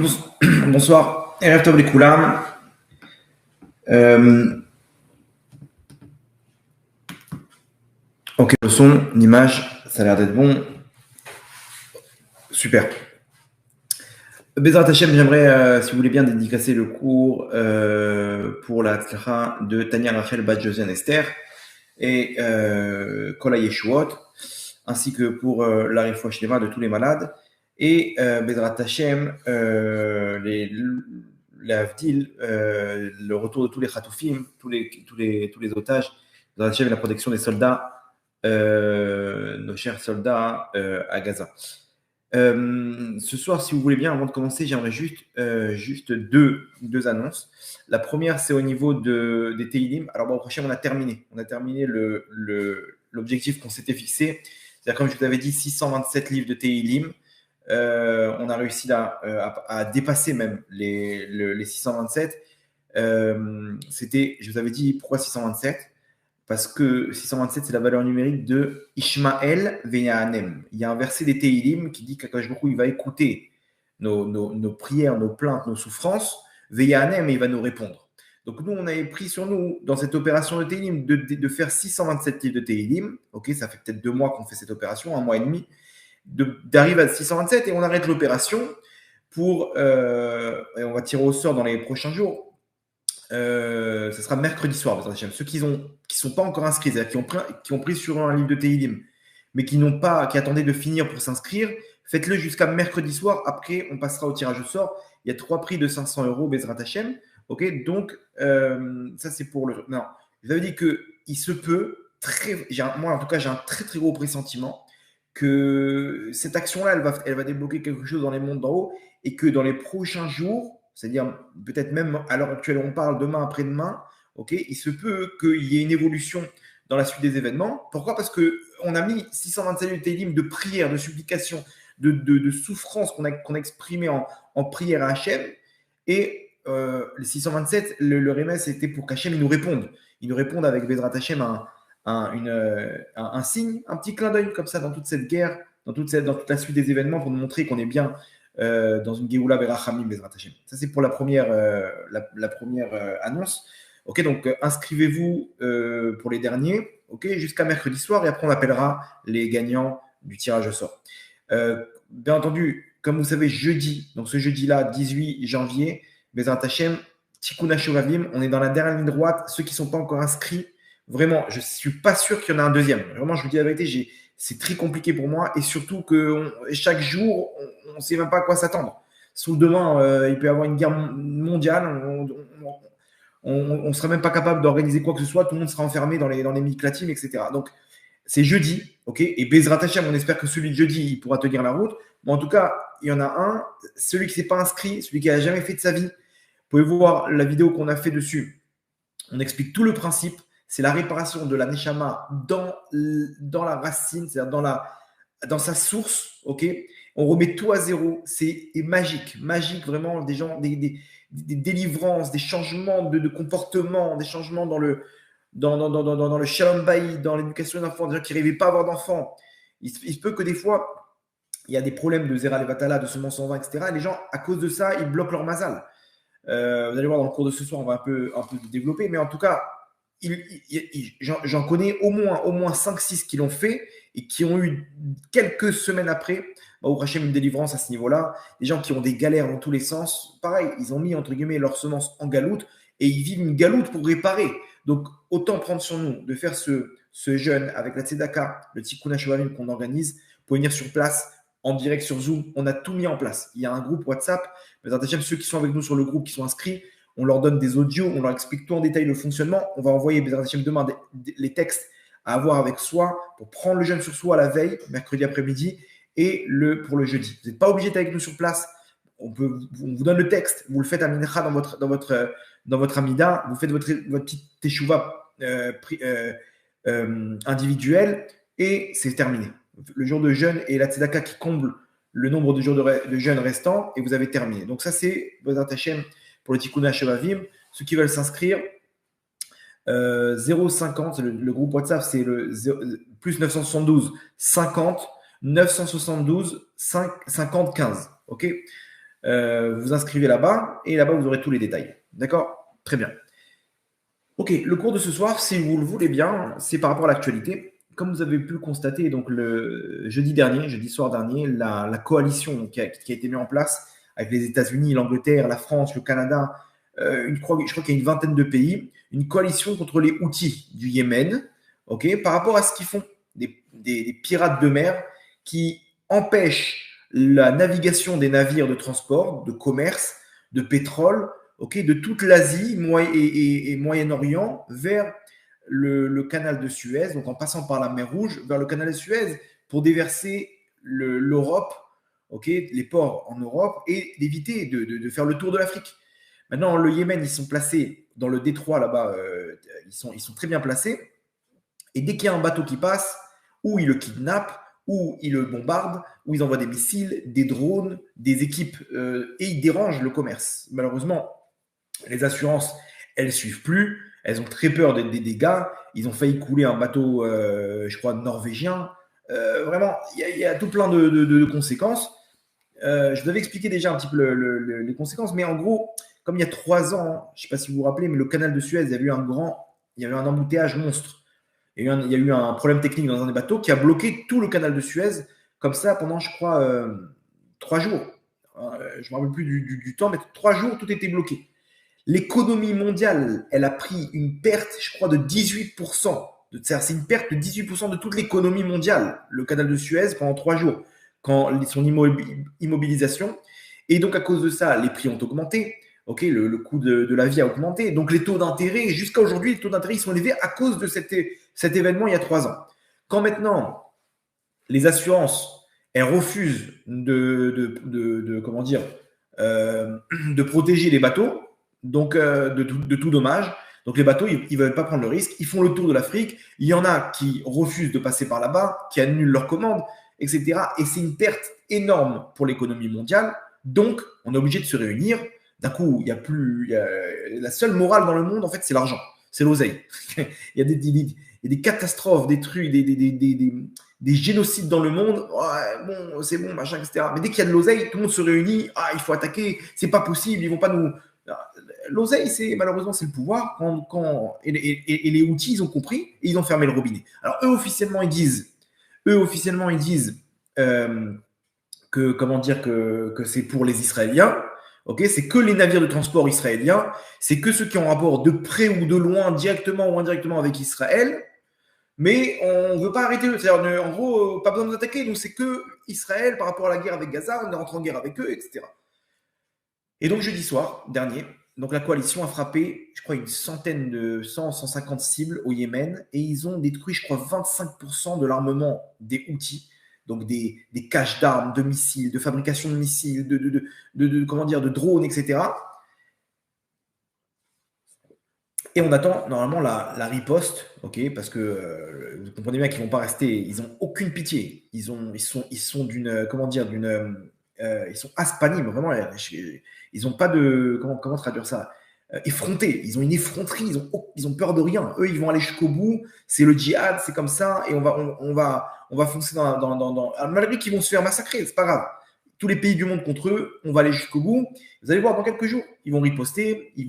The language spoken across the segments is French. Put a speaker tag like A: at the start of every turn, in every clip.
A: Bonsoir, Erev Tov Likoulam. Ok, le son, l'image, ça a l'air d'être bon. Super. Bezrat Hashem, j'aimerais, si vous voulez bien, dédicacer le cours pour la tzlacha de Tania Rachel Bat Josiane Esther et Kol HaYeshuot, ainsi que pour la Refoua Shlema de tous les malades. Et Bezrat Hashem, l'Avdil, le retour de tous les Khatoufim, tous les otages, Bezrat Hashem et la protection des soldats, nos chers soldats à Gaza. Ce soir, si vous voulez bien, avant de commencer, j'aimerais juste deux annonces. La première, c'est au niveau des Teilim. Alors, bon, au prochain, on a terminé l'objectif qu'on s'était fixé. C'est-à-dire, comme je vous avais dit, 627 livres de Teilim. On a réussi à dépasser même les 627. Je vous avais dit pourquoi 627 ? Parce que 627, c'est la valeur numérique de Ishmael Veyahanem. Il y a un verset des Teilim qui dit qu'Akadosh Baruch Hu, il va écouter nos prières, nos plaintes, nos souffrances, Veyahanem, et il va nous répondre. Donc nous, on avait pris sur nous, dans cette opération de Teilim, de faire 627 livres de Teilim. Ok, ça fait peut-être 2 mois qu'on fait cette opération, 1 mois et demi, d'arriver à 627, et on arrête l'opération et on va tirer au sort dans les prochains jours. Ce sera mercredi soir, ceux qui ne sont pas encore inscrits, c'est-à-dire qui ont pris sur un livre de Teilim, mais qui attendaient de finir pour s'inscrire, faites-le jusqu'à mercredi soir. Après, on passera au tirage au sort. Il y a 3 prix de 500 €, Bezrat Hashem. Ok, donc ça c'est pour le. Non, je vous avais dit que il se peut moi en tout cas, j'ai un très très gros pressentiment que cette action-là, elle va débloquer quelque chose dans les mondes d'en haut, et que dans les prochains jours, c'est-à-dire peut-être même à l'heure actuelle où on parle, demain, après-demain, okay, il se peut qu'il y ait une évolution dans la suite des événements. Pourquoi ? Parce qu'on a mis 627 Teilim de prières, de supplications, de souffrances qu'on a exprimées en prière à Hachem. Et les 627, le remès, c'était pour qu'Hachem nous réponde. Il nous réponde avec Bezrat Hachem un signe, un petit clin d'œil comme ça dans toute cette guerre, dans toute la suite des événements, pour nous montrer qu'on est bien dans une Géoula Berachamim Bezrat Hashem. Ça, c'est pour la première annonce. Ok, donc inscrivez-vous pour les derniers, ok, jusqu'à mercredi soir, et après on appellera les gagnants du tirage au sort. Bien entendu, comme vous savez, jeudi, donc ce jeudi-là, 18 janvier, Bezrat Hashem, Tikkun HaShovavim, on est dans la dernière ligne droite. Ceux qui ne sont pas encore inscrits, vraiment, je ne suis pas sûr qu'il y en a un deuxième. Vraiment, je vous dis la vérité, c'est très compliqué pour moi, et surtout que chaque jour, on ne sait même pas à quoi s'attendre. Sous demain, il peut y avoir une guerre mondiale, on ne sera même pas capable d'organiser quoi que ce soit, tout le monde sera enfermé dans les miklatim, etc. Donc, c'est jeudi, ok, et Bezrat Hashem, on espère que celui de jeudi, il pourra tenir la route. Mais en tout cas, il y en a un, celui qui ne s'est pas inscrit, celui qui n'a jamais fait de sa vie. Vous pouvez voir la vidéo qu'on a fait dessus. On explique tout le principe. C'est la réparation de la Neshama dans la racine, c'est-à-dire dans sa source, ok. On remet tout à zéro. C'est magique, vraiment, des délivrances, des changements de comportement, des changements dans le Shalom Bayit, dans l'éducation d'enfants, des gens qui ne rêvaient pas avoir d'enfants. Il se peut que des fois, il y a des problèmes de Zera Levatala, de semences en vin, etc. Et les gens, à cause de ça, ils bloquent leur mazal. Vous allez voir dans le cours de ce soir, on va un peu développer, mais en tout cas, j'en connais au moins 5-6 qui l'ont fait et qui ont eu quelques semaines après, au Hachem, une délivrance à ce niveau-là. Des gens qui ont des galères dans tous les sens. Pareil, ils ont mis entre guillemets leur semence en galoute et ils vivent une galoute pour réparer. Donc, autant prendre sur nous de faire ce jeûne avec la Tzedaka, le Tikkun HaShovavim qu'on organise, pour venir sur place en direct sur Zoom. On a tout mis en place. Il y a un groupe WhatsApp. Ceux qui sont avec nous sur le groupe, qui sont inscrits, on leur donne des audios, on leur explique tout en détail le fonctionnement. On va envoyer demain les textes à avoir avec soi pour prendre le jeûne sur soi la veille, mercredi après-midi, et pour le jeudi. Vous n'êtes pas obligé d'être avec nous sur place. On vous donne le texte, vous le faites à Mincha dans votre Amida, vous faites votre petite teshuva individuelle, et c'est terminé. Le jour de jeûne et la tzedaka qui comble le nombre de jours de jeûne restants, et vous avez terminé. Donc ça, c'est Bezrat Hashem pour le Tikkun HaShovavim. Ceux qui veulent s'inscrire, 050, le groupe WhatsApp, c'est le plus 972 50 972 50 15. Ok, Vous inscrivez là-bas et là-bas, vous aurez tous les détails. D'accord? Très bien. Ok, le cours de ce soir, si vous le voulez bien, c'est par rapport à l'actualité. Comme vous avez pu le constater, donc le jeudi soir dernier, la coalition qui a été mise en place avec les États-Unis, l'Angleterre, la France, le Canada, je crois qu'il y a une vingtaine de pays, une coalition contre les Houthis du Yémen, ok, par rapport à ce qu'ils font, des pirates de mer qui empêchent la navigation des navires de transport, de commerce, de pétrole, ok, de toute l'Asie et Moyen-Orient vers le canal de Suez, donc en passant par la mer Rouge, vers le canal de Suez pour déverser l'Europe, ok, les ports en Europe et d'éviter de faire le tour de l'Afrique. Maintenant, le Yémen, ils sont placés dans le détroit là-bas, ils sont très bien placés. Et dès qu'il y a un bateau qui passe, ou ils le kidnappent, ou ils le bombardent, ou ils envoient des missiles, des drones, des équipes, et ils dérangent le commerce. Malheureusement, les assurances, elles ne suivent plus. Elles ont très peur des dégâts. Ils ont failli couler un bateau, je crois, norvégien. Vraiment, il y a tout plein de conséquences. Je vous avais expliqué déjà un petit peu les conséquences, mais en gros, comme il y a 3 ans, je ne sais pas si vous vous rappelez, mais le canal de Suez, il y a eu un embouteillage monstre. Il y a eu un problème technique dans un des bateaux qui a bloqué tout le canal de Suez, comme ça, pendant, je crois, 3 jours. Je ne me rappelle plus du temps, mais 3 jours, tout était bloqué. L'économie mondiale, elle a pris une perte, je crois, de 18%. C'est une perte de 18% de toute l'économie mondiale, le canal de Suez, pendant 3 jours, quand son immobilisation. Et donc, à cause de ça, les prix ont augmenté. Ok, le coût de la vie a augmenté. Donc, les taux d'intérêt, jusqu'à aujourd'hui, les taux d'intérêt sont élevés à cause de cet événement il y a 3 ans. Quand maintenant, les assurances, elles refusent comment dire, de protéger les bateaux, donc de tout dommage. Donc les bateaux, ils ne veulent pas prendre le risque. Ils font le tour de l'Afrique. Il y en a qui refusent de passer par là-bas, qui annulent leurs commandes, etc. Et c'est une perte énorme pour l'économie mondiale. Donc, on est obligé de se réunir. D'un coup, il y a plus. La seule morale dans le monde, en fait, c'est l'argent. C'est l'oseille. Il y a des catastrophes, des trucs, des génocides dans le monde. Ouais, bon, c'est bon, machin, etc. Mais dès qu'il y a de l'oseille, tout le monde se réunit. Ah, il faut attaquer. C'est pas possible. Ils vont pas nous. L'oseille, malheureusement, c'est le pouvoir. Et les outils, ils ont compris et ils ont fermé le robinet. Alors, eux, officiellement, ils disent que, comment dire, que c'est pour les Israéliens. Ok, c'est que les navires de transport israéliens. C'est que ceux qui ont rapport de près ou de loin, directement ou indirectement avec Israël. Mais on ne veut pas arrêter eux. C'est-à-dire, en gros, pas besoin de nous attaquer. Nous, c'est que Israël, par rapport à la guerre avec Gaza, on est rentré en guerre avec eux, etc. Et donc, jeudi soir dernier, donc la coalition a frappé, je crois, une centaine de 150 cibles au Yémen et ils ont détruit, je crois, 25% de l'armement des Houthis, donc des caches d'armes, de missiles, de fabrication de missiles, comment dire, de drones, etc. Et on attend normalement la riposte, ok, parce que vous comprenez bien qu'ils ne vont pas rester, ils n'ont aucune pitié. Ils sont d'une, comment dire, ils sont aspanimes, vraiment. Ils n'ont pas de, comment traduire ça, effrontés. Ils ont une effronterie, ils ont peur de rien. Eux, ils vont aller jusqu'au bout. C'est le djihad, c'est comme ça, et on va foncer malgré qu'ils vont se faire massacrer, c'est pas grave. Tous les pays du monde contre eux, on va aller jusqu'au bout. Vous allez voir dans quelques jours, ils vont riposter, ils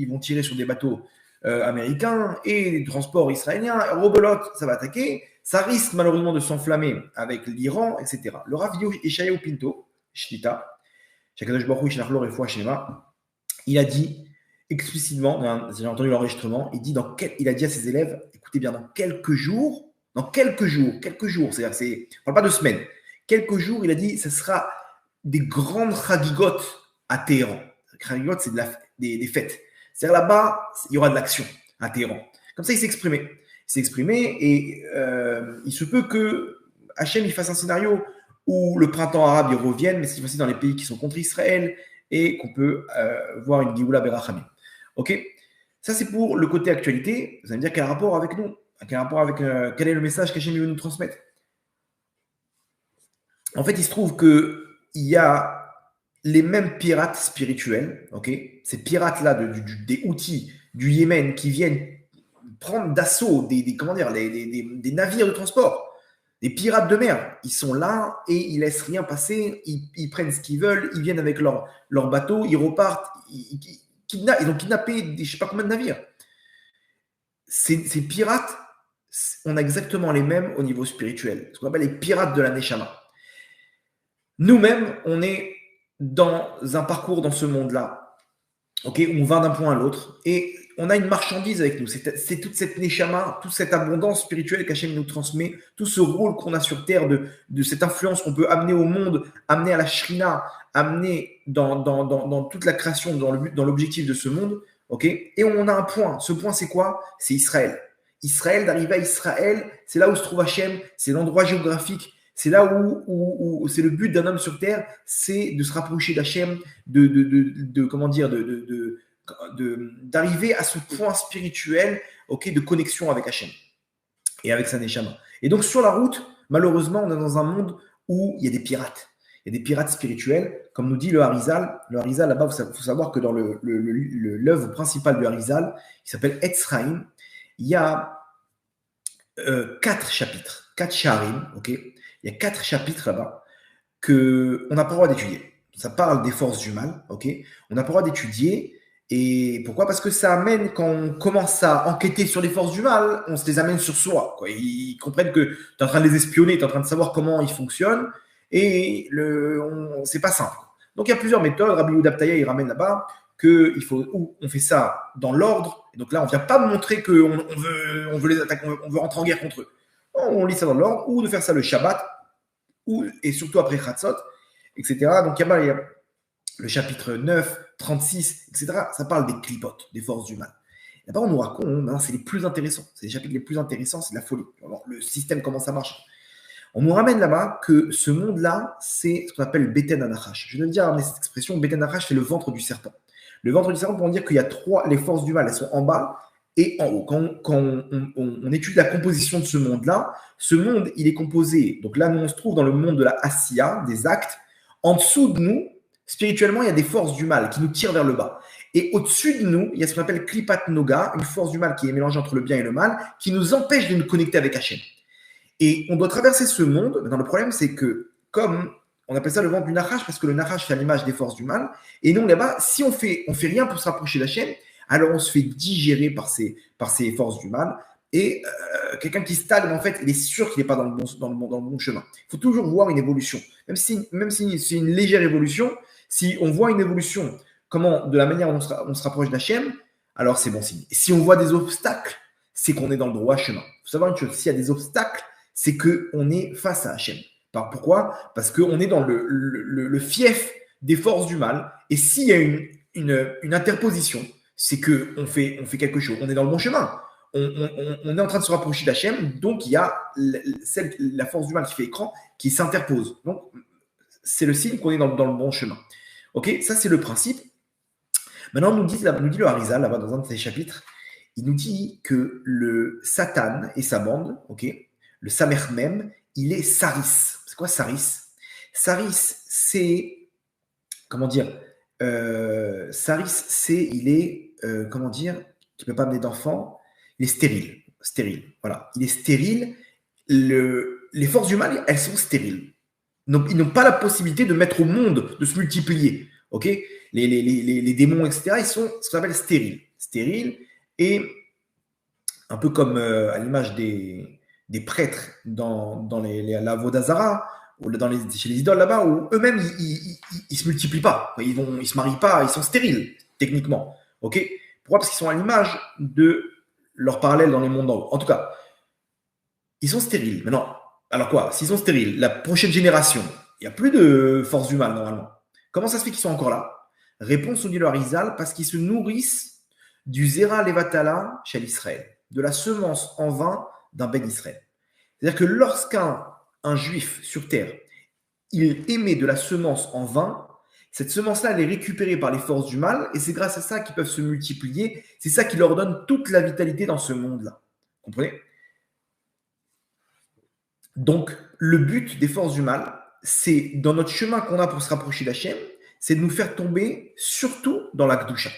A: vont tirer sur des bateaux américains et des transports israéliens. Rebelote, ça va attaquer. Ça risque malheureusement de s'enflammer avec l'Iran, etc. Le Rav Yeshayahu Pinto, Shlita, Shakadosh Baruch Hu Yishlach Lo Refoua Shlema, il a dit explicitement, j'ai entendu l'enregistrement, il a dit à ses élèves, écoutez bien, dans quelques jours, c'est-à-dire, on ne parle pas de semaines, quelques jours, il a dit, ce sera des grandes chagigotes à Téhéran. Chagigot, c'est des fêtes. C'est-à-dire là-bas, il y aura de l'action à Téhéran. Comme ça, il s'est exprimé. Et il se peut que Hachem il fasse un scénario où le printemps arabe il revienne, mais cette fois-ci dans les pays qui sont contre Israël et qu'on peut voir une Géoula Berachamim. Ok. Ça, c'est pour le côté actualité. Vous allez me dire quel rapport avec nous, quel est le message qu'Hachem veut nous transmettre. En fait, il se trouve qu'il y a les mêmes pirates spirituels, ok, ces pirates-là des Houthis du Yémen qui viennent prendre d'assaut des navires de transport, Des pirates de mer, ils sont là et ils laissent rien passer, ils prennent ce qu'ils veulent, ils viennent avec leur bateau, ils repartent, ils ont kidnappé je ne sais pas combien de navires. Ces pirates, on a exactement les mêmes au niveau spirituel, ce qu'on appelle les pirates de la Neshama. Nous-mêmes, on est dans un parcours dans ce monde-là, okay, où on va d'un point à l'autre, et on a une marchandise avec nous. C'est toute cette neshama, toute cette abondance spirituelle qu'Hachem nous transmet, tout ce rôle qu'on a sur Terre, de cette influence qu'on peut amener au monde, amener à la Shrina, amener dans toute la création, dans l'objectif de ce monde. Okay, et on a un point. Ce point, c'est quoi? C'est Israël. Israël, d'arriver à Israël, c'est là où se trouve Hachem, c'est l'endroit géographique. C'est là où c'est le but d'un homme sur terre, c'est de se rapprocher d'Hachem, d'arriver à ce point spirituel, okay, de connexion avec Hachem et avec sa Neshama. Et donc sur la route, malheureusement, on est dans un monde où il y a des pirates. Il y a des pirates spirituels, comme nous dit le Harizal. Le Harizal, là-bas, il faut savoir que dans l'œuvre principale du Harizal, qui s'appelle Etzraïm, il y a 4 chapitres, 4 sharim, ok. Il y a 4 chapitres là-bas qu'on n'a pas le droit d'étudier. Ça parle des forces du mal, ok. On n'a pas le droit d'étudier. Et pourquoi? Parce que ça amène, quand on commence à enquêter sur les forces du mal, on se les amène sur soi, quoi. Ils comprennent que tu es en train de les espionner, tu es en train de savoir comment ils fonctionnent, et c'est pas simple. Donc il y a plusieurs méthodes. Rabbi Yehuda Ptaya, il ramène là-bas on fait ça dans l'ordre. Et donc là, on ne vient pas montrer qu'on veut les attaquer, on veut rentrer en guerre contre eux. On lit ça dans l'ordre, ou de faire ça le Shabbat, et surtout après Chatzot, etc. Donc il y a le chapitre 9, 36, etc. Ça parle des clipotes, des forces du mal. Là-bas, on nous raconte, c'est les plus intéressants. C'est les chapitres les plus intéressants, c'est de la folie. Alors, le système, comment ça marche. On nous ramène là-bas que ce monde-là, c'est ce qu'on appelle Beten Anachash. Je viens de dire cette expression, Beten Anachash, c'est le ventre du serpent. Le ventre du serpent, pour dire qu'il y a les forces du mal, elles sont en bas et en haut. Quand on étudie la composition de ce monde-là, ce monde, il est composé. Donc là, nous, on se trouve dans le monde de la Asiya, des actes. En dessous de nous, spirituellement, il y a des forces du mal qui nous tirent vers le bas. Et au-dessus de nous, il y a ce qu'on appelle Klipat Noga, une force du mal qui est mélangée entre le bien et le mal, qui nous empêche de nous connecter avec Hachem. Et on doit traverser ce monde. Maintenant, le problème, c'est que, comme on appelle ça le ventre du Nachash, parce que le Nachash fait à l'image des forces du mal, et nous, là-bas, si on fait rien pour se rapprocher d'Hachem, alors on se fait digérer par ces forces du mal. Et quelqu'un qui stagne, en fait, il est sûr qu'il n'est pas dans le bon chemin. Il faut toujours voir une évolution. Même si c'est une légère évolution, si on voit une évolution, de la manière dont on se rapproche d'Hachem, alors c'est bon signe. Et si on voit des obstacles, c'est qu'on est dans le droit chemin. Il faut savoir une chose, s'il y a des obstacles, c'est qu'on est face à Hachem. Pourquoi? Parce qu'on est dans le fief des forces du mal. Et s'il y a une interposition, c'est qu'on fait quelque chose. On est dans le bon chemin. On est en train de se rapprocher d'Hachem. Donc, il y a la force du mal qui fait écran qui s'interpose. Donc, c'est le signe qu'on est dans le bon chemin. Ok, ça, c'est le principe. Maintenant, nous dit le Harizal, là-bas, dans un de ses chapitres, il nous dit que le Satan et sa bande, ok, le Samer même, il est Saris. C'est quoi Saris? Saris, c'est, comment dire, Saris, c'est, il est, comment dire, qui ne peut pas amener d'enfant, il est stérile, voilà. Il est stérile, les forces du mal, elles sont stériles. Donc, ils n'ont pas la possibilité de mettre au monde, de se multiplier, ok? Les démons, etc., ils sont ce qu'on appelle stériles, et un peu comme à l'image des prêtres dans la Vodazara, ou chez les idoles là-bas, où eux-mêmes, ils se multiplient pas. Ils se marient pas, ils sont stériles, techniquement. Ok? Pourquoi? Parce qu'ils sont à l'image de leur parallèle dans les mondes d'en haut. En tout cas, ils sont stériles. Maintenant, alors quoi? S'ils sont stériles, la prochaine génération, il n'y a plus de force du mal, normalement. Comment ça se fait qu'ils sont encore là? Réponse, nous dit le Harizal, parce qu'ils se nourrissent du Zera Levatala chez l'Israël, de la semence en vain d'un Ben Israël. C'est-à-dire que lorsqu'un juif sur terre, il émet de la semence en vain, cette semence-là, elle est récupérée par les forces du mal, et c'est grâce à ça qu'ils peuvent se multiplier. C'est ça qui leur donne toute la vitalité dans ce monde-là. Vous comprenez? Donc, le but des forces du mal, c'est dans notre chemin qu'on a pour se rapprocher d'Hachem, c'est de nous faire tomber surtout dans la Kedusha.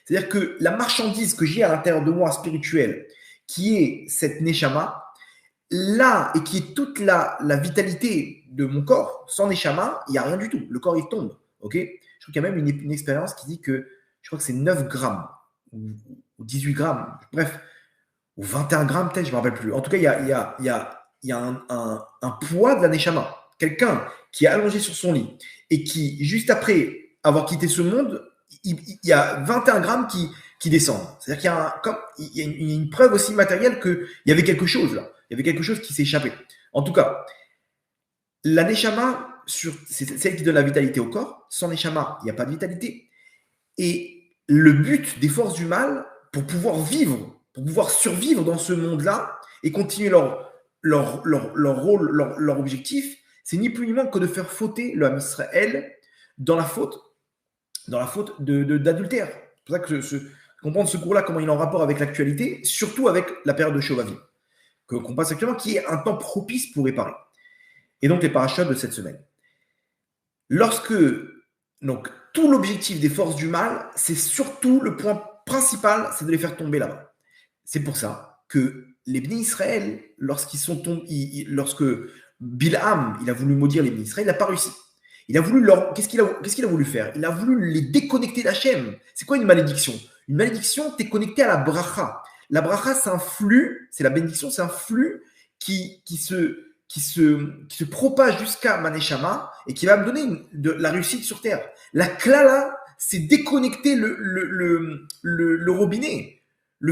A: C'est-à-dire que la marchandise que j'ai à l'intérieur de moi spirituelle, qui est cette Neshama, là et qui est toute la vitalité de mon corps, sans Neshama, il n'y a rien du tout. Le corps, il tombe. Ok, je trouve qu'il y a même une expérience qui dit que, je crois que c'est 9 grammes ou 18 grammes, bref, ou 21 grammes peut-être, je ne me rappelle plus. En tout cas, il y a un poids de la Neshama. Quelqu'un qui est allongé sur son lit et qui, juste après avoir quitté ce monde, il y a 21 grammes qui descendent. C'est-à-dire qu'il y a une preuve aussi matérielle qu'il y avait quelque chose là. Il y avait quelque chose qui s'est échappé. En tout cas, la Neshama, c'est celle qui donne la vitalité au corps. Sans Neshama, il n'y a pas de vitalité. Et le but des forces du mal, pour pouvoir vivre, pour pouvoir survivre dans ce monde-là et continuer leur rôle, leur objectif, c'est ni plus ni moins que de faire fauter le Ham Israël dans la faute d'adultère. C'est pour ça que comprendre ce cours-là, comment il est en rapport avec l'actualité, surtout avec la période de Shovavim, qu'on passe actuellement, qui est un temps propice pour réparer. Et donc les parachutes de cette semaine. Donc, tout l'objectif des forces du mal, c'est surtout le point principal, c'est de les faire tomber là-bas. C'est pour ça que les Bnei Israël, lorsque Bilham, il a voulu maudire les Bnei Israël, il n'a pas réussi. Il a voulu qu'est-ce qu'il a voulu faire? Il a voulu les déconnecter d'Hachem. C'est quoi une malédiction? Une malédiction, tu es connecté à la bracha. La bracha, c'est un flux, c'est la bénédiction, c'est un flux qui se propage jusqu'à Maneshama et qui va me donner la réussite sur Terre. La klala, c'est déconnecter le robinet.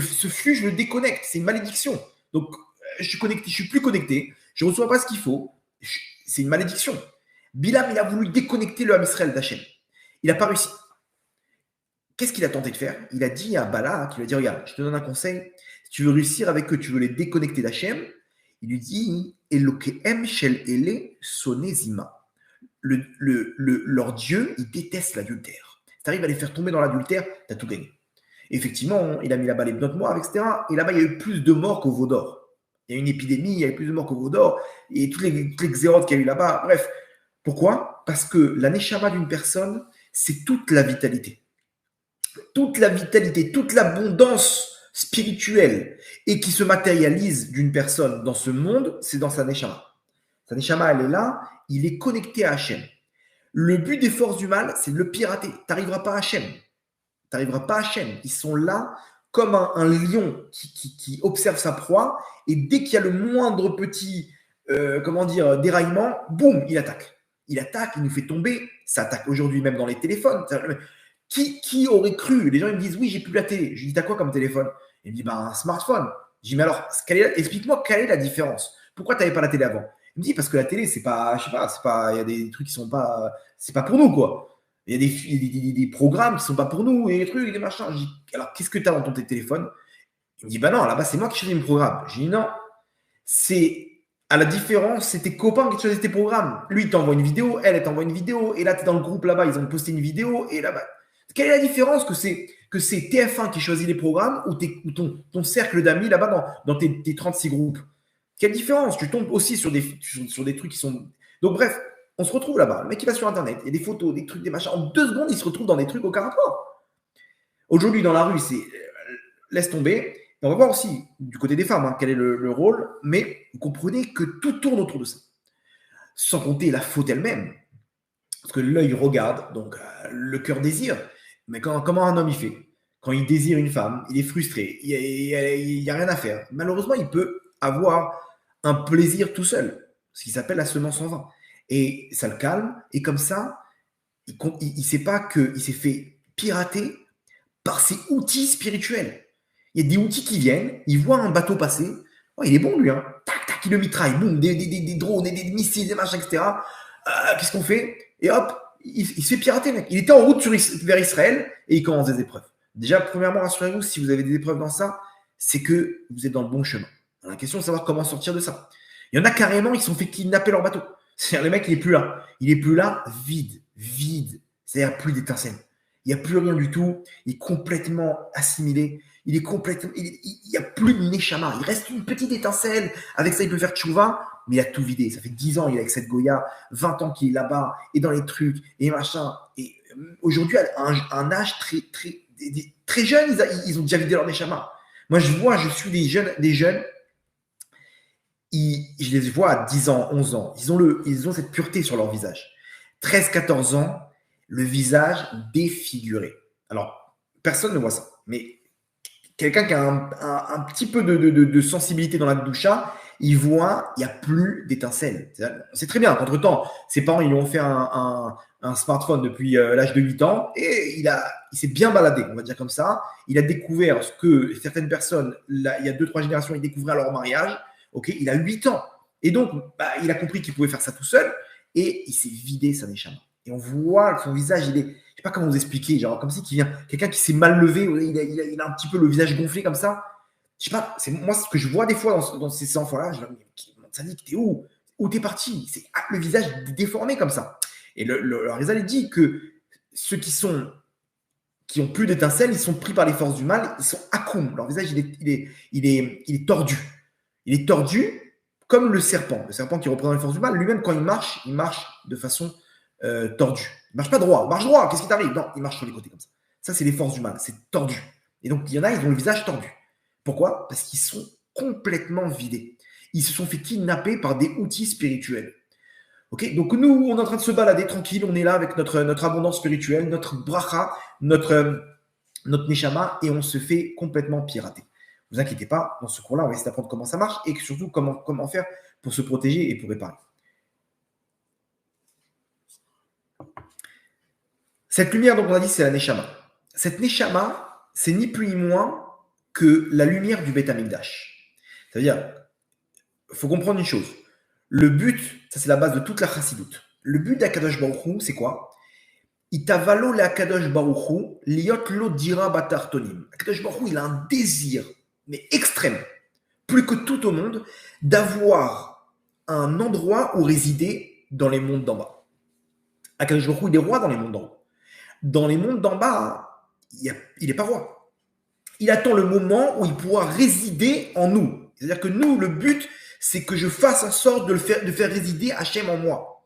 A: Ce flux, je le déconnecte. C'est une malédiction. Donc, je suis plus connecté. Je ne reçois pas ce qu'il faut. C'est une malédiction. Bilam, il a voulu déconnecter le Ham Israël d'Hachem. Il n'a pas réussi. Qu'est-ce qu'il a tenté de faire? Il a dit à Balak, il lui a dit, regarde, je te donne un conseil. Si tu veux réussir avec eux, tu veux les déconnecter d'Hachem, il lui dit, Elokehem shel ele sonezima. Leur Dieu, il déteste l'adultère. Si tu arrives à les faire tomber dans l'adultère, tu as tout gagné. Et effectivement, il a mis là-bas les notes moires, etc. Et là-bas, il y a eu plus de morts qu'au Veau d'Or. Il y a eu une épidémie, il y a eu plus de morts qu'au Veau d'Or. Et toutes les xérotes qu'il y a eu là-bas. Bref. Pourquoi? Parce que la neshama d'une personne, c'est toute la vitalité. Toute la vitalité, toute l'abondance spirituelle et qui se matérialise d'une personne dans ce monde, c'est dans sa neshama. Sa neshama, elle est là, il est connecté à Hachem. Le but des forces du mal, c'est de le pirater. Tu n'arriveras pas à Hachem. Tu n'arriveras pas à Hachem. Ils sont là comme un lion qui observe sa proie et dès qu'il y a le moindre petit déraillement, boum, il attaque. Il attaque, il nous fait tomber. Ça attaque aujourd'hui même dans les téléphones. Qui aurait cru? Les gens ils me disent, oui, j'ai plus la télé. Je dis, t'as quoi comme téléphone? Il me dit, un smartphone. Je dis, mais alors, explique-moi quelle est la différence. Pourquoi tu n'avais pas la télé avant? Il me dit, parce que la télé, c'est pas, je sais pas, il y a des trucs qui sont pas, c'est pas pour nous, quoi. Il y a des programmes qui sont pas pour nous, et des trucs, des machins. Je dis, alors, qu'est-ce que tu as dans ton téléphone? Il me dit, non, là-bas, c'est moi qui choisis mes programmes. Je dis, non, c'est à la différence, c'est tes copains qui choisissent tes programmes. Lui, il t'envoie une vidéo, elle t'envoie une vidéo, et là, tu es dans le groupe là-bas, ils ont posté une vidéo, et là-bas. Quelle est la différence que c'est TF1 qui choisit les programmes ou ton cercle d'amis là-bas dans tes 36 groupes? Quelle différence? Tu tombes aussi sur des trucs qui sont. Donc, bref, on se retrouve là-bas. Le mec, il va sur Internet, il y a des photos, des trucs, des machins. En 2 secondes, il se retrouve dans des trucs aucun rapport. Aujourd'hui, dans la rue, c'est laisse tomber. Et on va voir aussi du côté des femmes quel est le rôle, mais vous comprenez que tout tourne autour de ça. Sans compter la faute elle-même. Parce que l'œil regarde, donc le cœur désire. Mais comment un homme il fait? Quand il désire une femme, il est frustré, il n'y a rien à faire. Malheureusement, il peut avoir un plaisir tout seul, ce qui s'appelle la semence en vain. Et ça le calme, et comme ça, il ne sait pas qu'il s'est fait pirater par ses outils spirituels. Il y a des outils qui viennent, il voit un bateau passer, oh, il est bon lui, hein. Tac, tac, il le mitraille, boum, des drones, des missiles, des machins, etc. Qu'est-ce qu'on fait? Et hop, il se fait pirater, mec. Il était en route vers Israël et il commence des épreuves. Déjà, premièrement, rassurez-vous, si vous avez des épreuves dans ça, c'est que vous êtes dans le bon chemin. Alors, la question est de savoir comment sortir de ça. Il y en a carrément, ils se sont fait kidnapper leur bateau. C'est-à-dire, le mec, il n'est plus là. Il n'est plus là, vide. C'est-à-dire, plus d'étincelles. Il n'y a plus rien du tout. Il est complètement assimilé. Il n'y a plus de neshama. Il reste une petite étincelle. Avec ça, il peut faire tchouva, mais il a tout vidé. Ça fait 10 ans, il est avec cette Goya, 20 ans qu'il est là-bas, et dans les trucs, et machin. Et aujourd'hui, à un âge très jeune, ils ont déjà vidé leur neshama. Moi, je suis des jeunes, je les vois à 10 ans, 11 ans. Ils ont cette pureté sur leur visage. 13, 14 ans, le visage défiguré. Alors, personne ne voit ça. Mais quelqu'un qui a un petit peu de sensibilité dans la doucha, il voit, il n'y a plus d'étincelles. C'est très bien. Entre-temps, ses parents, ils lui ont offert un smartphone depuis l'âge de 8 ans et il s'est bien baladé, on va dire comme ça. Il a découvert ce que certaines personnes, là, il y a 2-3 générations, ils découvraient à leur mariage. Okay, il a 8 ans. Et donc, il a compris qu'il pouvait faire ça tout seul et il s'est vidé sa neshama. Et on voit que son visage, il est, je ne sais pas comment vous expliquer, genre comme si quelqu'un qui s'est mal levé, il a un petit peu le visage gonflé comme ça. Je sais pas, c'est moi ce que je vois des fois dans ces enfants-là. Je me dis, ça dit que t'es où? Où t'es parti? C'est le visage déformé comme ça. Et le Harizal, il dit que ceux qui ont plus d'étincelles, ils sont pris par les forces du mal, ils sont akoum. Leur visage, il est tordu. Il est tordu comme le serpent. Le serpent qui représente les forces du mal, lui-même, quand il marche de façon tordue. Il ne marche pas droit. Il marche droit, qu'est-ce qui t'arrive? Non, il marche sur les côtés comme ça. Ça, c'est les forces du mal, c'est tordu. Et donc, il y en a, ils ont le visage tordu. Pourquoi? Parce qu'ils sont complètement vidés. Ils se sont fait kidnapper par des outils spirituels. Okay, donc nous, on est en train de se balader tranquille, on est là avec notre abondance spirituelle, notre bracha, notre neshama, et on se fait complètement pirater. Ne vous inquiétez pas, dans ce cours-là, on va essayer d'apprendre comment ça marche et surtout comment faire pour se protéger et pour réparer. Cette lumière, donc on a dit, c'est la neshama. Cette neshama, c'est ni plus ni moins que la lumière du Beth Amikdash. C'est-à-dire, il faut comprendre une chose. Le but, ça c'est la base de toute la chassidoute. Le but d'Akadosh Baruch Hu, c'est quoi? Itavalo le Akadosh Baruch Hu, liot lo dira batartonim. Akadosh Baruch Hu, il a un désir, mais extrême, plus que tout au monde, d'avoir un endroit où résider dans les mondes d'en bas. Akadosh Baruch Hu, il est roi dans les mondes d'en haut. Dans les mondes d'en bas, il n'est pas roi. Il attend le moment où il pourra résider en nous. C'est-à-dire que nous, le but, c'est que je fasse en sorte de faire résider Hachem en moi.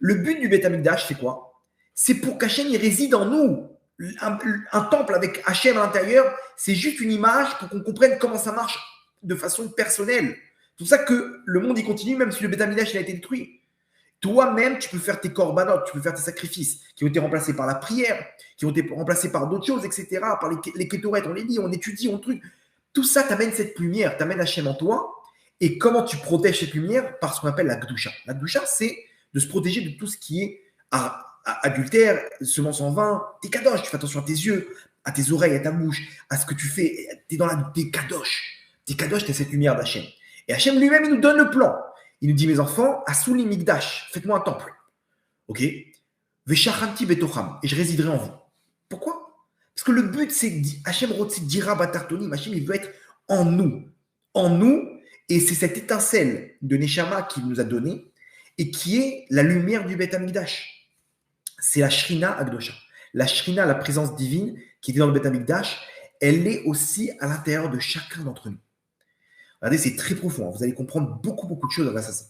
A: Le but du Beth Amikdash, c'est quoi? C'est pour qu'Hachem il réside en nous. Un temple avec Hachem à l'intérieur, c'est juste une image pour qu'on comprenne comment ça marche de façon personnelle. C'est pour ça que le monde il continue, même si le Beth Amikdash il a été détruit. Toi-même, tu peux faire tes corbanotes, tu peux faire tes sacrifices qui ont été remplacés par la prière, qui ont été remplacés par d'autres choses, etc., par les kétorettes, on les lit, on étudie, on truc. Tout ça t'amène cette lumière, t'amène Hachem en toi. Et comment tu protèges cette lumière? Par ce qu'on appelle la Gdusha. La Gdusha, c'est de se protéger de tout ce qui est adultère, semence en vin. T'es kadosh, tu fais attention à tes yeux, à tes oreilles, à ta bouche, à ce que tu fais. T'es kadosh. T'es kadosh, t'as cette lumière d'Hachem. Et Hachem lui-même, il nous donne le plan. Il nous dit, mes enfants, Asuli Migdash, faites-moi un temple. Ok? Veshachanti betocham, et je résiderai en vous. Pourquoi? Parce que le but, c'est Hachem Rotsi dira batartonim. Hachem, il veut être en nous. En nous. Et c'est cette étincelle de Neshama qu'il nous a donnée et qui est la lumière du Beth Amikdash. C'est la Shrina Agdosha. La Shrina, la présence divine qui est dans le Beth Amikdash, elle est aussi à l'intérieur de chacun d'entre nous. Regardez, c'est très profond. Vous allez comprendre beaucoup de choses grâce à ça.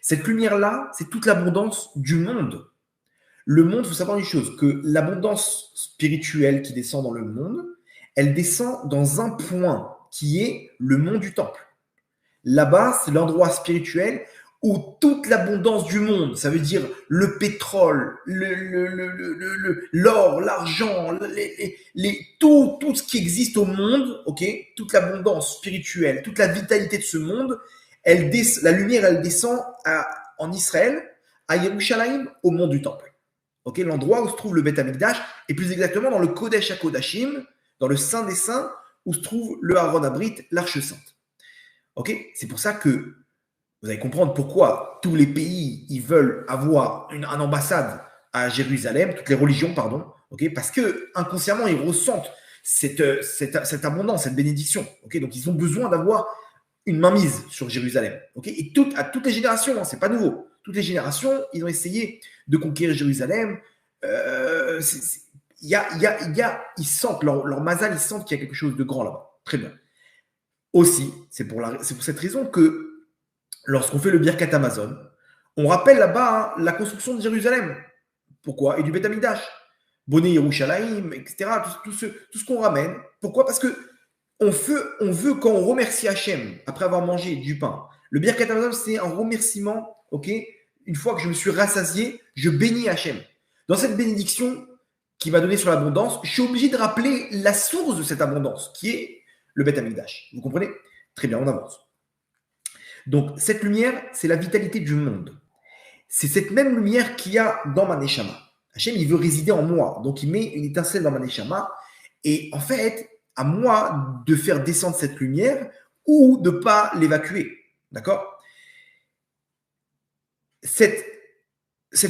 A: Cette lumière-là, c'est toute l'abondance du monde. Le monde, il faut savoir une chose, que l'abondance spirituelle qui descend dans le monde, elle descend dans un point qui est le mont du temple. Là-bas, c'est l'endroit spirituel où toute l'abondance du monde, ça veut dire le pétrole, l'or, l'argent, tout ce qui existe au monde, okay, toute l'abondance spirituelle, toute la vitalité de ce monde, la lumière, elle descend en Israël, à Yerushalayim, au mont du Temple. Okay, l'endroit où se trouve le Beth Amikdash, et plus exactement dans le Kodesh HaKodashim, dans le Saint des Saints, où se trouve le Aaron Abrit, l'Arche Sainte. Okay, c'est pour ça que vous allez comprendre pourquoi tous les pays ils veulent avoir une ambassade à Jérusalem, toutes les religions, pardon, okay, parce que inconsciemment ils ressentent cette abondance, cette bénédiction. Okay, donc ils ont besoin d'avoir une mainmise sur Jérusalem. Okay, et à toutes les générations, hein, c'est pas nouveau. Toutes les générations, ils ont essayé de conquérir Jérusalem. Ils sentent leur mazal, ils sentent qu'il y a quelque chose de grand là-bas. Très bien. Aussi, c'est pour cette raison que lorsqu'on fait le Birkat Amazon, on rappelle là-bas la construction de Jérusalem. Pourquoi? Et du Beth Amikdash. Boné Yerushalayim, etc. Tout ce qu'on ramène. Pourquoi? Parce que on veut, quand on remercie Hachem, après avoir mangé du pain, Le Birkat Hamazon, c'est un remerciement, ok? Une fois que je me suis rassasié, je bénis Hachem. Dans cette bénédiction qui m'a donné sur l'abondance, je suis obligé de rappeler la source de cette abondance, qui est le Beth Amikdash. Vous comprenez? Très bien, on avance. Donc, cette lumière, c'est la vitalité du monde. C'est cette même lumière qu'il y a dans ma Neshama. Hachem, il veut résider en moi. Donc, il met une étincelle dans ma Neshama. Et en fait, à moi de faire descendre cette lumière ou de ne pas l'évacuer. D'accord? Cette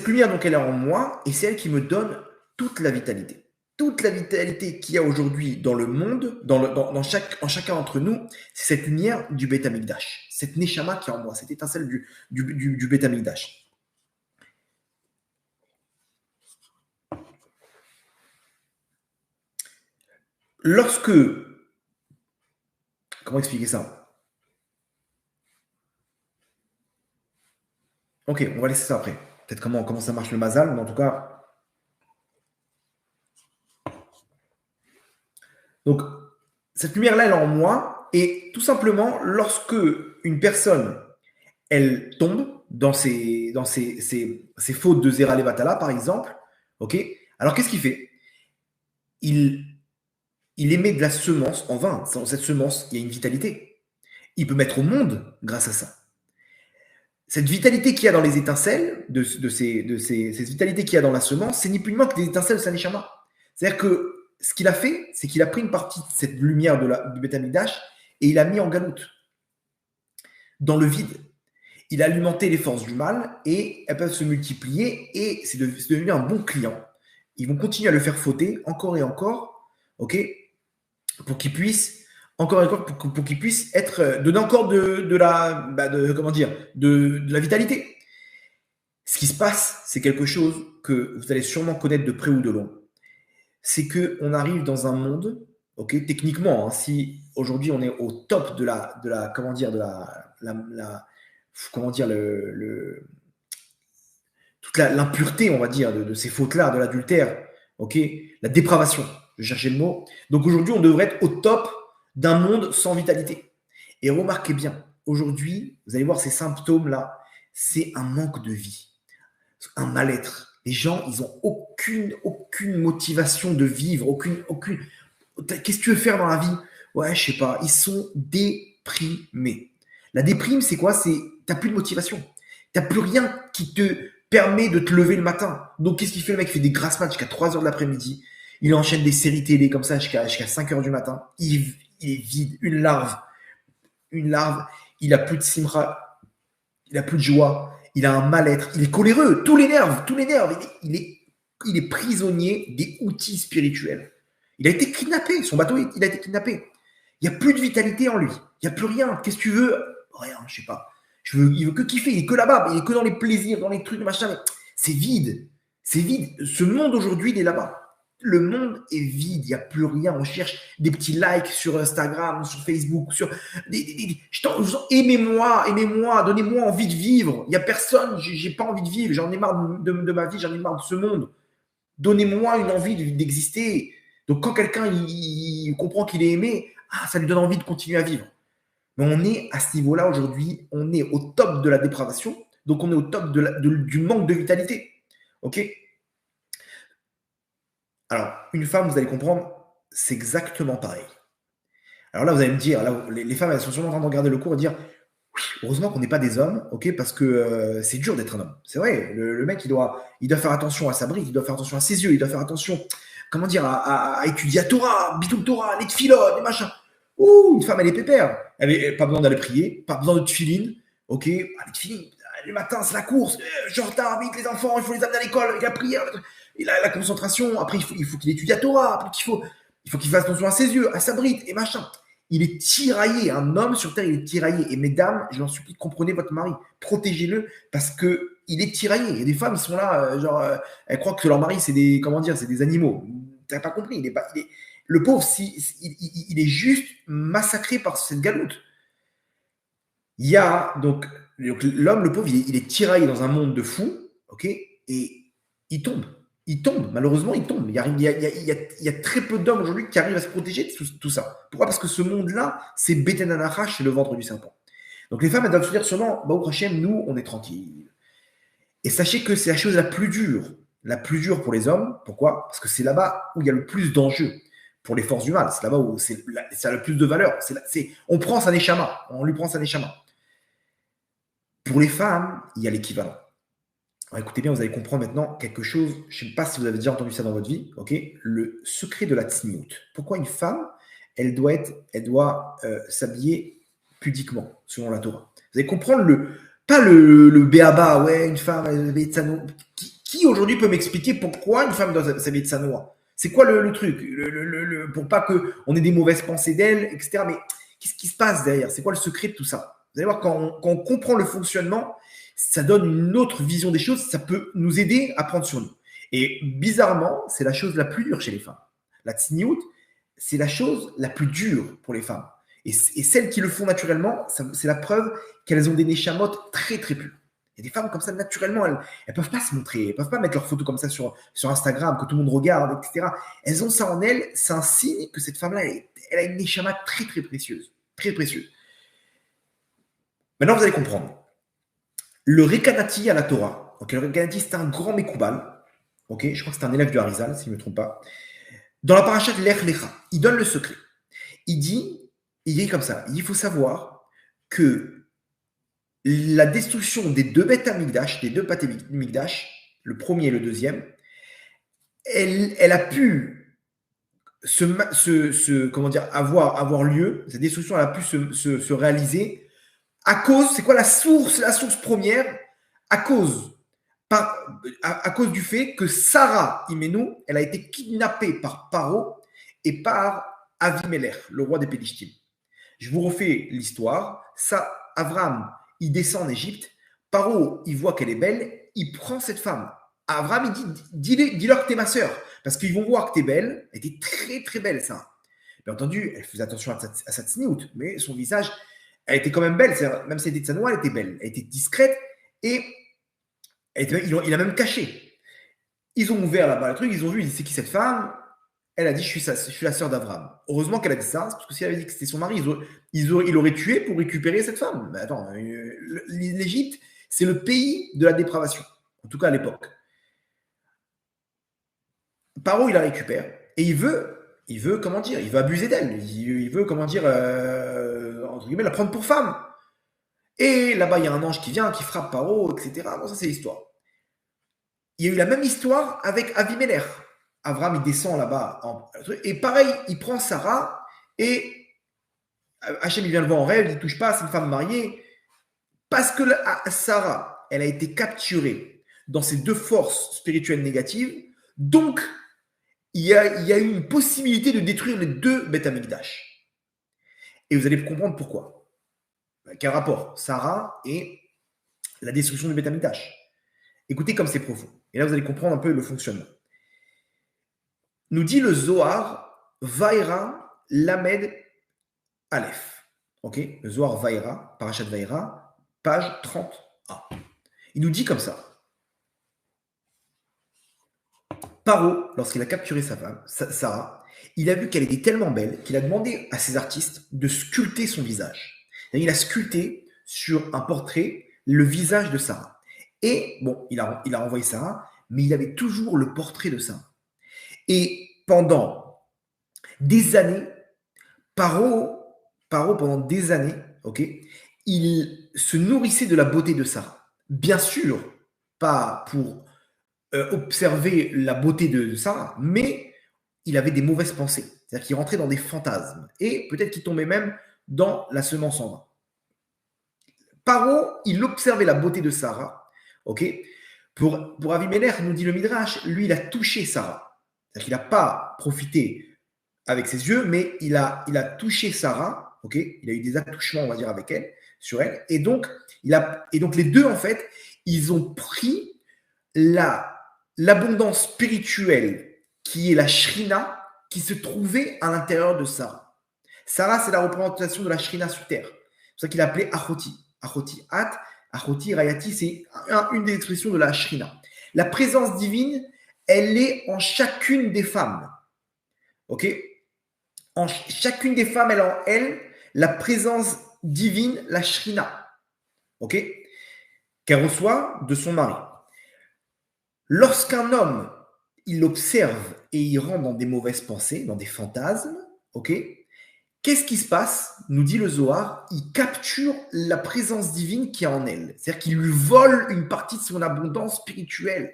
A: lumière, donc, elle est en moi et c'est elle qui me donne toute la vitalité. Toute la vitalité qu'il y a aujourd'hui dans le monde, en chacun d'entre nous, c'est cette lumière du Beth Amikdash. Cette Neshama qui est en moi, cette étincelle du Beth Amikdash. Lorsque... Comment expliquer ça? Ok, on va laisser ça après. Peut-être comment ça marche le mazal, mais en tout cas... Donc, cette lumière-là, elle est en moi. Et tout simplement, lorsque une personne, elle tombe dans ses fautes de Zera Levatala, par exemple, ok? Alors, qu'est-ce qu'il fait? Il émet de la semence en vain. Dans cette semence, il y a une vitalité. Il peut mettre au monde grâce à ça. Cette vitalité qu'il y a dans les étincelles, cette vitalité qu'il y a dans la semence, c'est ni plus ni moins que des étincelles de Saneshama. C'est-à-dire que ce qu'il a fait, c'est qu'il a pris une partie de cette lumière du Beth Amikdash et il a mis en galoute, dans le vide. Il a alimenté les forces du mal et elles peuvent se multiplier et c'est devenu un bon client. Ils vont continuer à le faire fauter encore et encore, ok, pour qu'il puisse encore et encore pour qu'il puisse être donner encore de la vitalité. Ce qui se passe, c'est quelque chose que vous allez sûrement connaître de près ou de loin. C'est que on arrive dans un monde, ok, techniquement, hein, si aujourd'hui on est au top de la comment dire toute l'impureté, on va dire, de ces fautes-là, de l'adultère, ok, la dépravation, je cherchais le mot. Donc aujourd'hui, on devrait être au top d'un monde sans vitalité. Et remarquez bien, aujourd'hui, vous allez voir ces symptômes-là, c'est un manque de vie, un mal-être. Les gens, ils n'ont aucune motivation de vivre, aucune. Qu'est-ce que tu veux faire dans la vie? Ouais, je sais pas. Ils sont déprimés. La déprime, c'est quoi? C'est t'as plus de motivation. T'as plus rien qui te permet de te lever le matin. Donc, qu'est-ce qu'il fait? Le mec, il fait des grasses maths jusqu'à 3 heures de l'après-midi. Il enchaîne des séries télé comme ça jusqu'à 5 heures du matin. Il est vide, une larve. Il a plus de simra, il a plus de joie, il a un mal-être, il est coléreux, tous les nerfs. Il est prisonnier des outils spirituels. Il a été kidnappé, son bateau, il a été kidnappé. Il n'y a plus de vitalité en lui. Il n'y a plus rien. Qu'est-ce que tu veux? Rien, je sais pas. Il veut que kiffer, il est que là-bas, il est que dans les plaisirs, dans les trucs, machin. Mais c'est vide. C'est vide. Ce monde aujourd'hui, il est là-bas. Le monde est vide, il n'y a plus rien. On cherche des petits likes sur Instagram, sur Facebook, aimez-moi, donnez-moi envie de vivre. Il n'y a personne, j'ai pas envie de vivre, j'en ai marre de ma vie, j'en ai marre de ce monde. Donnez-moi une envie d'exister. Donc quand quelqu'un il comprend qu'il est aimé, ça lui donne envie de continuer à vivre. Mais on est à ce niveau-là aujourd'hui, on est au top de la dépravation, donc on est au top du manque de vitalité. Ok? Alors, une femme, vous allez comprendre, c'est exactement pareil. Alors là, vous allez me dire, là, les femmes, elles sont sûrement en train de regarder le cours et dire, heureusement qu'on n'est pas des hommes, ok, parce que c'est dur d'être un homme. C'est vrai, le mec, il doit faire attention à sa bride, il doit faire attention à ses yeux, il doit faire attention, comment dire, à étudier à Torah, Bitoul Torah, les tfilot, les machins. Ouh, une femme, elle est pépère. Pas besoin d'aller prier, pas besoin de tfilin, ok, les tfilin, le matin, c'est la course, je suis en retard, vite, les enfants, il faut les amener à l'école, avec la prière, et la concentration, après, il faut qu'il étudie à Torah, après, il faut qu'il fasse attention à ses yeux, à sa bride, et machin. Il est tiraillé. Un homme sur terre, il est tiraillé. Et mesdames, je vous en supplie, comprenez votre mari. Protégez-le parce qu'il est tiraillé. Il y a des femmes qui sont là, elles croient que leur mari, c'est des animaux. Tu n'as pas compris. Le pauvre, il est juste massacré par cette galoute. Il y a donc l'homme, le pauvre, il est tiraillé dans un monde de fous, ok, et il tombe. Malheureusement, il tombe. Il y a très peu d'hommes aujourd'hui qui arrivent à se protéger de tout ça. Pourquoi? Parce que ce monde-là, c'est Beten Anachash, c'est le ventre du serpent. Donc les femmes, elles doivent se dire sûrement, Baruch Hashem, nous, on est tranquilles. Et sachez que c'est la chose la plus dure pour les hommes. Pourquoi? Parce que c'est là-bas où il y a le plus d'enjeux pour les forces du mal. C'est là-bas où ça a le plus de valeur. On prend sa neshama, on lui prend sa neshama. Pour les femmes, il y a l'équivalent. Alors, écoutez bien, vous allez comprendre maintenant quelque chose. Je ne sais pas si vous avez déjà entendu ça dans votre vie. Ok, le secret de la tsniout. Pourquoi une femme, elle doit s'habiller pudiquement, selon la Torah. Vous allez comprendre pas le béaba, ouais, une femme, elle s'habille de tsanoua. Qui aujourd'hui peut m'expliquer pourquoi une femme doit s'habiller de tsanoua? C'est quoi le truc pour pas qu'on ait des mauvaises pensées d'elle, etc. Mais qu'est-ce qui se passe derrière? C'est quoi le secret de tout ça? Vous allez voir, quand on comprend le fonctionnement, ça donne une autre vision des choses, ça peut nous aider à prendre sur nous. Et bizarrement, c'est la chose la plus dure chez les femmes. La tsniout, c'est la chose la plus dure pour les femmes. Et celles qui le font naturellement, c'est la preuve qu'elles ont des neshamot très très pures. Il y a des femmes comme ça, naturellement, elles ne peuvent pas se montrer, elles ne peuvent pas mettre leurs photos comme ça sur Instagram, que tout le monde regarde, etc. Elles ont ça en elles, c'est un signe que cette femme-là, elle a une neshama très très précieuse. Très précieuse. Maintenant, vous allez comprendre. Le Rekanati à la Torah, okay, le Rekanati, c'est un grand Mekoubal, okay, je crois que c'est un élève du Harizal, si je ne me trompe pas. Dans la paracha de Lech Lecha, il donne le secret. Il dit comme ça, il faut savoir que la destruction des deux bêtes Amikdash, des deux pâtés Amikdash, le premier et le deuxième, elle a pu avoir lieu, cette destruction elle a pu se réaliser à cause, c'est quoi la source première? À cause du fait que Sarah Imenou, elle a été kidnappée par Paro et par Avimelech, le roi des Pélishtim. Je vous refais l'histoire. Ça, Avram, il descend en Égypte. Paro, il voit qu'elle est belle. Il prend cette femme. Avram, il dit, dis-leur que t'es ma sœur. Parce qu'ils vont voir que t'es belle. Elle était très, très belle, ça. Bien entendu, elle faisait attention à sa tsniout, mais son visage, elle était quand même belle. Même si elle était tsanoua, elle était belle. Elle était discrète. Et il a même caché. Ils ont ouvert là-bas le truc. Ils ont vu, c'est qui cette femme? Elle a dit, je suis la sœur d'Abraham. Heureusement qu'elle a dit ça, parce que si elle avait dit que c'était son mari, il aurait tué pour récupérer cette femme. Mais attends, l'Égypte, c'est le pays de la dépravation, en tout cas à l'époque. Paro, il la récupère, et il veut abuser d'elle. Il veut, entre guillemets, la prendre pour femme. Et là-bas, il y a un ange qui vient, qui frappe Paro, etc. Bon, ça, c'est l'histoire. Il y a eu la même histoire avec Avimelech. Avram, il descend là-bas. Et pareil, il prend Sarah et Hachem, il vient le voir en rêve, il ne touche pas, c'est une femme mariée. Parce que Sarah, elle a été capturée dans ces deux forces spirituelles négatives. Donc, il y a eu une possibilité de détruire les deux Beth Amikdash. Et vous allez comprendre pourquoi. Quel rapport? Sarah et la destruction du Beth Amikdash. Écoutez comme c'est profond. Et là, vous allez comprendre un peu le fonctionnement. Nous dit le Zohar, Vaïra, Lamed, Aleph. Ok? Le Zohar Vaïra, Parashat Vaïra, page 30a. Il nous dit comme ça. Paro, lorsqu'il a capturé sa femme, Sarah, il a vu qu'elle était tellement belle qu'il a demandé à ses artistes de sculpter son visage. Il a sculpté sur un portrait le visage de Sarah. Et bon, il a renvoyé Sarah, mais il avait toujours le portrait de Sarah. Et pendant des années, Paro, pendant des années, ok, il se nourrissait de la beauté de Sarah. Bien sûr, pas pour observer la beauté de Sarah, mais il avait des mauvaises pensées. C'est-à-dire qu'il rentrait dans des fantasmes. Et peut-être qu'il tombait même dans la semence en vain. Paro, il observait la beauté de Sarah, ok. Pour Avimelech, nous dit le Midrash, lui, il a touché Sarah. C'est-à-dire qu'il n'a pas profité avec ses yeux, mais il a touché Sarah, ok. Il a eu des attouchements, on va dire, avec elle, sur elle. Et donc les deux, en fait, ils ont pris l'abondance spirituelle qui est la Shrina, qui se trouvait à l'intérieur de Sarah. Sarah, c'est la représentation de la Shrina sur terre. C'est pour ça qu'il appelait Achoti. Achoti, Achoti, Rayati, c'est une des expressions de la Shrina. La présence divine, elle est en chacune des femmes. Ok? En chacune des femmes, elle a en elle la présence divine, la Shrina. ok, qu'elle reçoit de son mari. Lorsqu'un homme, il observe et il rentre dans des mauvaises pensées, dans des fantasmes, ok, qu'est-ce qui se passe? Nous dit le Zohar, il capture la présence divine qui est en elle. C'est-à-dire qu'il lui vole une partie de son abondance spirituelle.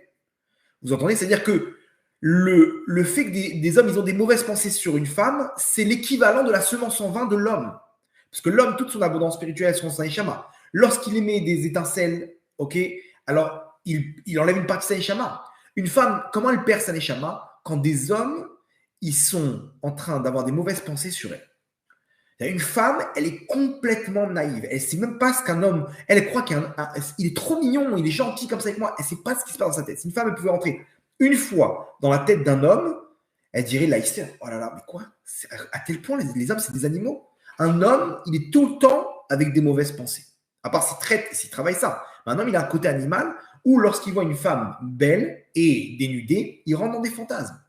A: Vous entendez? C'est-à-dire que le fait que des hommes ils ont des mauvaises pensées sur une femme, c'est l'équivalent de la semence en vain de l'homme. Parce que l'homme, toute son abondance spirituelle, son Saïchama, lorsqu'il émet des étincelles, ok, alors il enlève une partie de sa Neshama. Une femme, comment elle perd sa Neshama? Quand des hommes, ils sont en train d'avoir des mauvaises pensées sur elle. Une femme, elle est complètement naïve. Elle ne sait même pas ce qu'un homme. Elle croit qu'il est trop mignon, il est gentil comme ça avec moi. Elle ne sait pas ce qui se passe dans sa tête. Si une femme, elle pouvait rentrer une fois dans la tête d'un homme, elle dirait la hystère. Oh là là, mais quoi? À tel point, les hommes, c'est des animaux. Un homme, il est tout le temps avec des mauvaises pensées. À part s'il travaille ça. Mais un homme, il a un côté animal où, lorsqu'il voit une femme belle et dénudée, il rentre dans des fantasmes.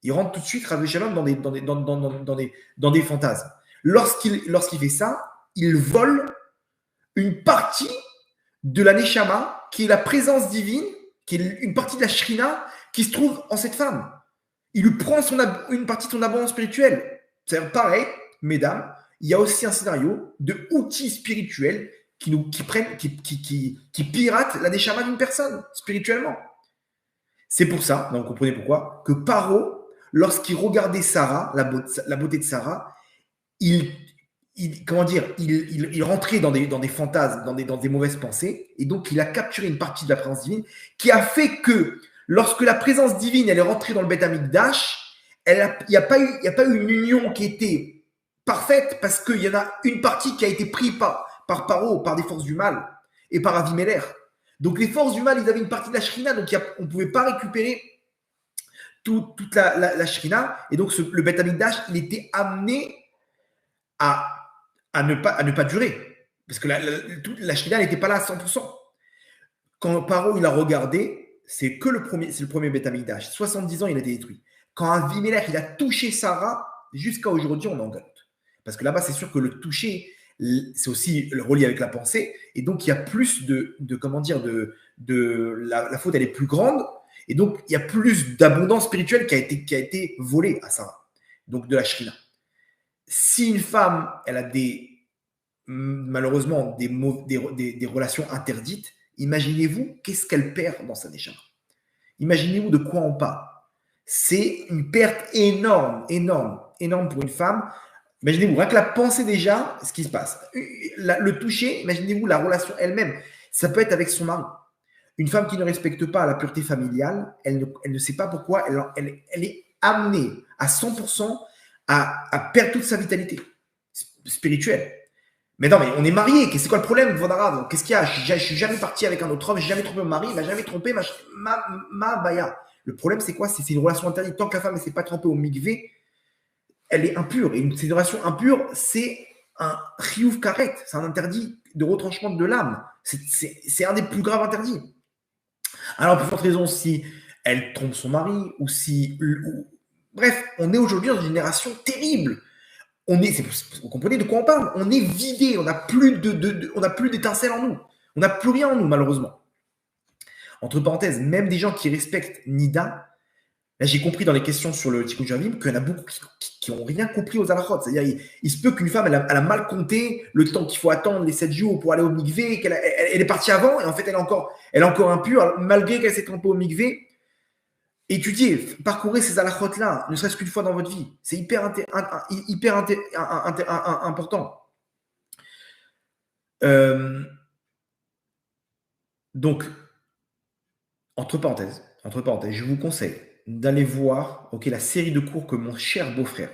A: Il rentre tout de suite, Rav Shalom, dans des fantasmes. Lorsqu'il fait ça, il vole une partie de la Neshama, qui est la présence divine, qui est une partie de la Shrina, qui se trouve en cette femme. Il lui prend une partie de son abondance spirituelle. C'est pareil, mesdames, il y a aussi un scénario de outils spirituels qui piratent la Neshama d'une personne, spirituellement. C'est pour ça, donc vous comprenez pourquoi, que Paro, lorsqu'il regardait Sarah, la beauté de Sarah, il rentrait dans des fantasmes, dans des mauvaises pensées, et donc il a capturé une partie de la présence divine qui a fait que lorsque la présence divine elle est rentrée dans le Beth Amikdash, il n'y a pas eu une union qui était parfaite parce qu'il y en a une partie qui a été prise par Paro, par des forces du mal et par Avimelech. Donc les forces du mal, ils avaient une partie de la Shrina, donc on ne pouvait pas récupérer toute la Shrina, et donc le Beth Amikdash, il était amené à ne pas durer. Parce que la Shrina n'était pas là à 100%. Quand Paro il a regardé, c'est le premier Beth Amikdash. 70 ans, il a été détruit. Quand Avimelech il a touché Sarah, jusqu'à aujourd'hui, on en galoute. Parce que là-bas, c'est sûr que le toucher, c'est aussi le relié avec la pensée. Et donc, il y a plus la faute, elle est plus grande. Et donc, il y a plus d'abondance spirituelle qui a été volée à Sarah. Donc, de la Shrina. Si une femme, elle a malheureusement des relations interdites, imaginez-vous qu'est-ce qu'elle perd dans sa Neshama. Imaginez-vous de quoi on parle. C'est une perte énorme, énorme, énorme pour une femme. Imaginez-vous, rien que la pensée déjà, ce qui se passe. Le toucher, imaginez-vous la relation elle-même. Ça peut être avec son mari. Une femme qui ne respecte pas la pureté familiale, elle ne sait pas pourquoi, elle est amenée à 100% à perdre toute sa vitalité spirituelle. Mais non, mais on est mariés. C'est quoi le problème, Vodarav? Qu'est-ce qu'il y a? Je suis jamais parti avec un autre homme, j'ai jamais trompé mon mari, il m'a jamais trompé ma baya. Le problème, c'est quoi? C'est une relation interdite. Tant que la femme ne s'est pas trompée au mikvé, elle est impure. Et une relation impure, c'est un chiyuv karet. C'est un interdit de retranchement de l'âme. C'est un des plus graves interdits. Alors, pour forte raison, si elle trompe son mari ou si. Bref, on est aujourd'hui dans une génération terrible. Vous comprenez de quoi on parle? On est vidé, on n'a plus d'étincelles en nous. On n'a plus rien en nous, malheureusement. Entre parenthèses, même des gens qui respectent Nida, là j'ai compris dans les questions sur le Tikkun Shavim qu'il y en a beaucoup qui n'ont rien compris aux halachot. C'est-à-dire, il se peut qu'une femme, elle a mal compté le temps qu'il faut attendre, les 7 jours pour aller au mikvé, elle est partie avant, et en fait elle est encore impure, malgré qu'elle s'est trompée au mikvé. Étudiez, parcourez ces halachot-là, ne serait-ce qu'une fois dans votre vie. C'est hyper important. Donc, entre parenthèses, je vous conseille d'aller voir la série de cours que mon cher beau-frère,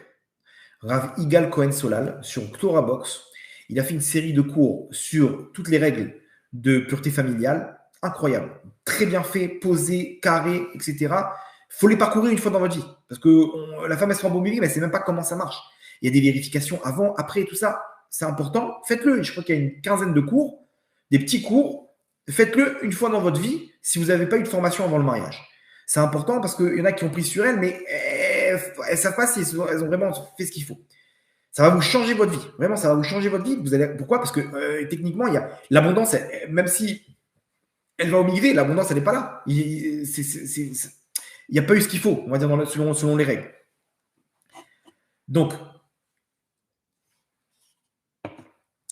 A: Rav Igal Cohen Solal, sur Torah Box, il a fait une série de cours sur toutes les règles de pureté familiale, incroyable, très bien fait, posé, carré, etc. Il faut les parcourir une fois dans votre vie, parce que la femme, elle se rend au milieu, mais elle ne sait même pas comment ça marche. Il y a des vérifications avant, après, tout ça, c'est important, faites-le. Je crois qu'il y a une quinzaine de cours, des petits cours, faites-le une fois dans votre vie, si vous n'avez pas eu de formation avant le mariage. C'est important parce qu'il y en a qui ont pris sur elles, mais elles ne savent pas si elles ont vraiment fait ce qu'il faut. Ça va vous changer votre vie. Vraiment, ça va vous changer votre vie. Pourquoi? Parce que techniquement, il y a l'abondance, même si elle va au migrer, l'abondance, elle n'est pas là. Il n'y a pas eu ce qu'il faut, on va dire, selon les règles. Donc,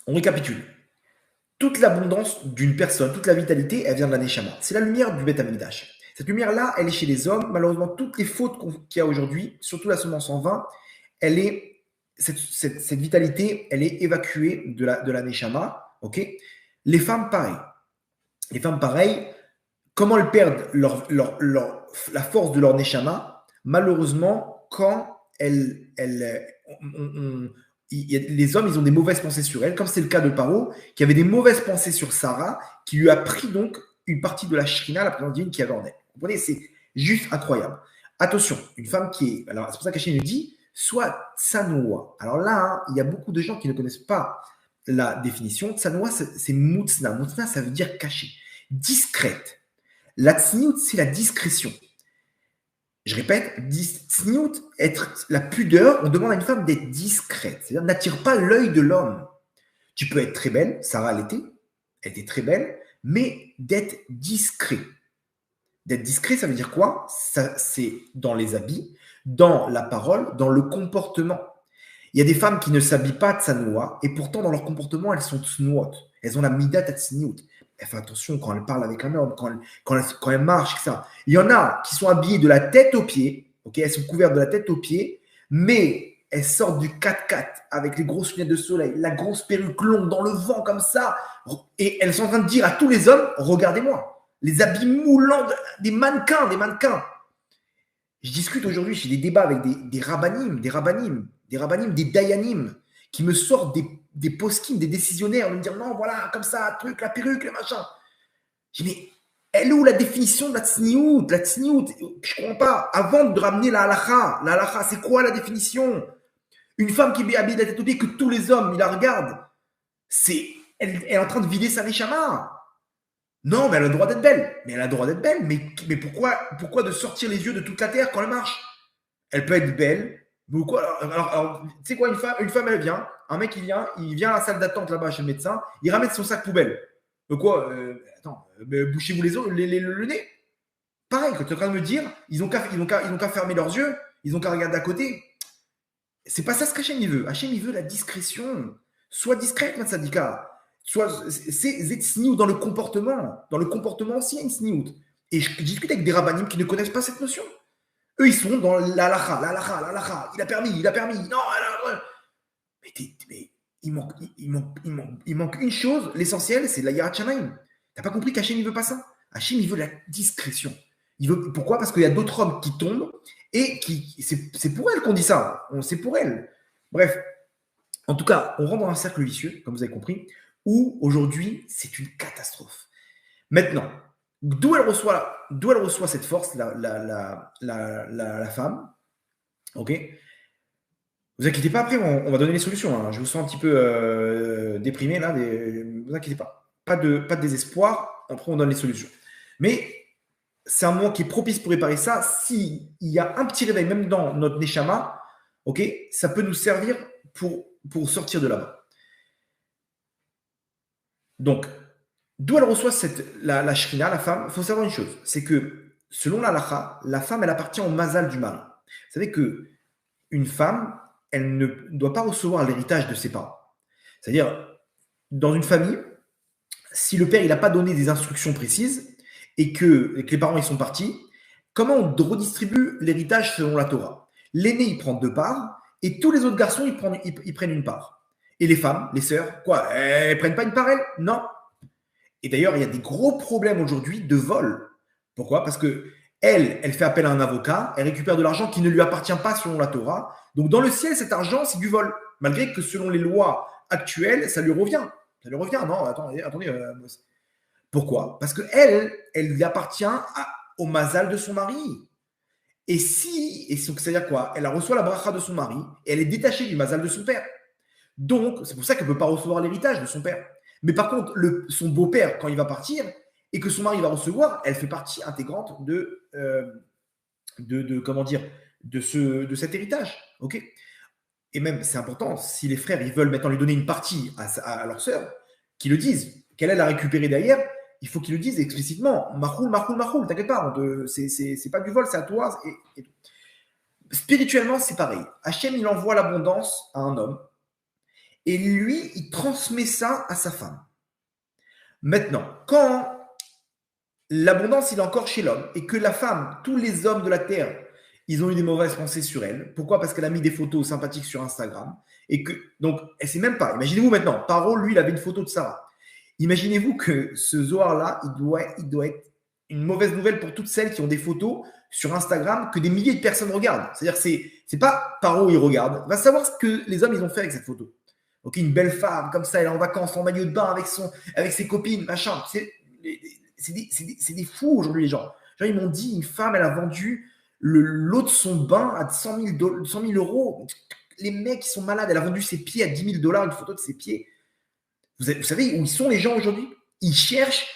A: on récapitule. Toute l'abondance d'une personne, toute la vitalité, elle vient de la Neshama. C'est la lumière du Beth Amikdash. Cette lumière-là, elle est chez les hommes. Malheureusement, toutes les fautes qu'il y a aujourd'hui, surtout la semence en vin, cette vitalité, elle est évacuée de la Neshama. Okay, les femmes, pareil. Les femmes, pareil, comment elles perdent la force de leur Neshama? Malheureusement, quand les hommes, ils ont des mauvaises pensées sur elles, comme c'est le cas de Paro, qui avait des mauvaises pensées sur Sarah, qui lui a pris donc une partie de la Shrina, la présence divine qui avait en elle. Vous comprenez? C'est juste incroyable. Attention, une femme qui est... Alors, c'est pour ça qu'Hachem nous dit, soit tsanoua. Alors là, hein, il y a beaucoup de gens qui ne connaissent pas la définition. Tsanoua, c'est moutzna. Moutzna, ça veut dire caché. Discrète. La tsniout, c'est la discrétion. Je répète, tsniout, être la pudeur, on demande à une femme d'être discrète. C'est-à-dire, n'attire pas l'œil de l'homme. Tu peux être très belle, Sarah l'était, elle était très belle, mais d'être discret. D'être discret, ça veut dire quoi? Ça, c'est dans les habits, dans la parole, dans le comportement. Il y a des femmes qui ne s'habillent pas tsanoua, et pourtant, dans leur comportement, elles sont tsnouot. Elles ont la midat tsniout. Elle fait attention quand elle parle avec un homme, quand elle marche, etc. Il y en a qui sont habillées de la tête aux pieds, okay, elles sont couvertes de la tête aux pieds, mais elles sortent du 4x4 avec les grosses lunettes de soleil, la grosse perruque longue dans le vent comme ça, et elles sont en train de dire à tous les hommes, regardez-moi, les habits moulants, des mannequins. Je discute aujourd'hui, j'ai des débats avec des rabbanim, des dayanim, qui me sortent des poskim, des décisionnaires, de me dire non, voilà, comme ça, truc, la perruque, le machin. Je dis, mais elle est où la définition de la tsniout? La tsniout, je ne comprends pas. Avant de ramener la halakha, c'est quoi la définition? Une femme qui est habillée de la tête aux pieds, que tous les hommes, ils la regardent, elle est en train de vider sa neshama. Non, mais elle a le droit d'être belle. Mais pourquoi de sortir les yeux de toute la terre quand elle marche? Elle peut être belle. Mais quoi? Alors, tu sais quoi, une femme, elle vient. Un mec, il vient à la salle d'attente là-bas chez le médecin. Il ramène son sac poubelle. Quoi? Attends, bouchez-vous le nez. Pareil, quand tu es en train de me dire, ils n'ont qu'à fermer leurs yeux. Ils n'ont qu'à regarder à côté. C'est pas ça ce qu'Hachem il veut. Hachem, il veut la discrétion. Sois discrète, Matsadika. C'est tsniout dans le comportement. Dans le comportement aussi, il y a une tsniout. Et je discute avec des rabbanim qui ne connaissent pas cette notion. Eux, ils sont dans l'alacha. Il a permis. Non, mais il manque une chose. L'essentiel, c'est la Yirat Shamayim. T'as pas compris qu'Hachem, il veut pas ça? Hachem, il veut la discrétion. Pourquoi? Parce qu'il y a d'autres hommes qui tombent et c'est pour elle qu'on dit ça. C'est pour elle. Bref. En tout cas, on rentre dans un cercle vicieux, comme vous avez compris, où aujourd'hui, c'est une catastrophe. Maintenant, d'où elle reçoit cette force, la femme? Ok. Vous inquiétez pas, après, on va donner les solutions. Hein. Je vous sens un petit peu déprimé là, mais vous inquiétez pas. Pas de désespoir. Après, on donne les solutions. Mais c'est un moment qui est propice pour réparer ça. S'il y a un petit réveil, même dans notre Neshama, ok, ça peut nous servir pour sortir de là-bas. Donc, d'où elle reçoit la shrina, la femme? Il faut savoir une chose, c'est que selon la lacha, la femme, elle appartient au mazal du mari. Vous savez qu'une femme, elle ne doit pas recevoir l'héritage de ses parents. C'est-à-dire, dans une famille, si le père il n'a pas donné des instructions précises et que les parents ils sont partis, comment on redistribue l'héritage selon la Torah? L'aîné, il prend 2 parts et tous les autres garçons, ils prennent une part. Et les femmes, les sœurs, quoi? Elles ne prennent pas une part, elles? Non. Et d'ailleurs, il y a des gros problèmes aujourd'hui de vol. Pourquoi? Parce que elle fait appel à un avocat, elle récupère de l'argent qui ne lui appartient pas selon la Torah. Donc, dans le ciel, cet argent, c'est du vol. Malgré que selon les lois actuelles, ça lui revient. Ça lui revient, non? Attendez. Pourquoi? Parce qu'elle lui appartient au mazal de son mari. Et c'est-à-dire quoi? Elle reçoit la bracha de son mari et elle est détachée du mazal de son père. Donc, c'est pour ça qu'elle ne peut pas recevoir l'héritage de son père. Mais par contre, son beau-père, quand il va partir et que son mari va recevoir, elle fait partie intégrante de cet héritage. Ok. Et même, c'est important, si les frères ils veulent maintenant lui donner une partie à leur sœur, qu'ils le disent. Qu'elle a récupéré derrière, il faut qu'ils le disent explicitement. Mahoul, mahoul, mahoul, t'inquiète pas, c'est pas du vol, c'est à toi. Et spirituellement, c'est pareil. Hachem, il envoie l'abondance à un homme et lui, il transmet ça à sa femme. Maintenant, quand l'abondance, il est encore chez l'homme et que la femme, tous les hommes de la terre, ils ont eu des mauvaises pensées sur elle. Pourquoi? Parce qu'elle a mis des photos sympathiques sur Instagram. Et que, donc, elle ne sait même pas. Imaginez-vous maintenant, Paro, lui, il avait une photo de Sarah. Imaginez-vous que ce Zohar-là, il doit être une mauvaise nouvelle pour toutes celles qui ont des photos sur Instagram que des milliers de personnes regardent. C'est-à-dire que c'est pas Paro, il regarde. Il va savoir ce que les hommes, ils ont fait avec cette photo. Ok, une belle femme, comme ça, elle est en vacances, en maillot de bain avec ses copines, machin. C'est des fous aujourd'hui, les gens. Genre, ils m'ont dit, une femme, elle a vendu l'eau de son bain à 100 000 euros. Les mecs, ils sont malades. Elle a vendu ses pieds à 10 000 $, une photo de ses pieds. Vous savez où ils sont, les gens, aujourd'hui? Ils cherchent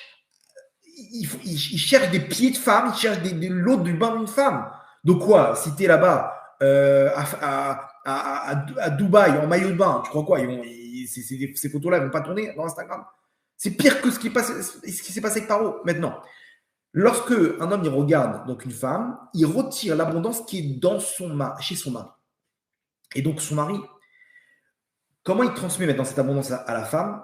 A: des pieds de femmes, ils cherchent l'eau du bain d'une femme. Donc quoi? Si tu es là-bas à Dubaï en maillot de bain, tu crois quoi? Ces photos-là ne vont pas tourner dans Instagram. C'est pire que ce qui s'est passé avec Paro. Maintenant, lorsque un homme il regarde donc une femme, il retire l'abondance qui est chez son mari. Et donc son mari, comment il transmet maintenant cette abondance à la femme?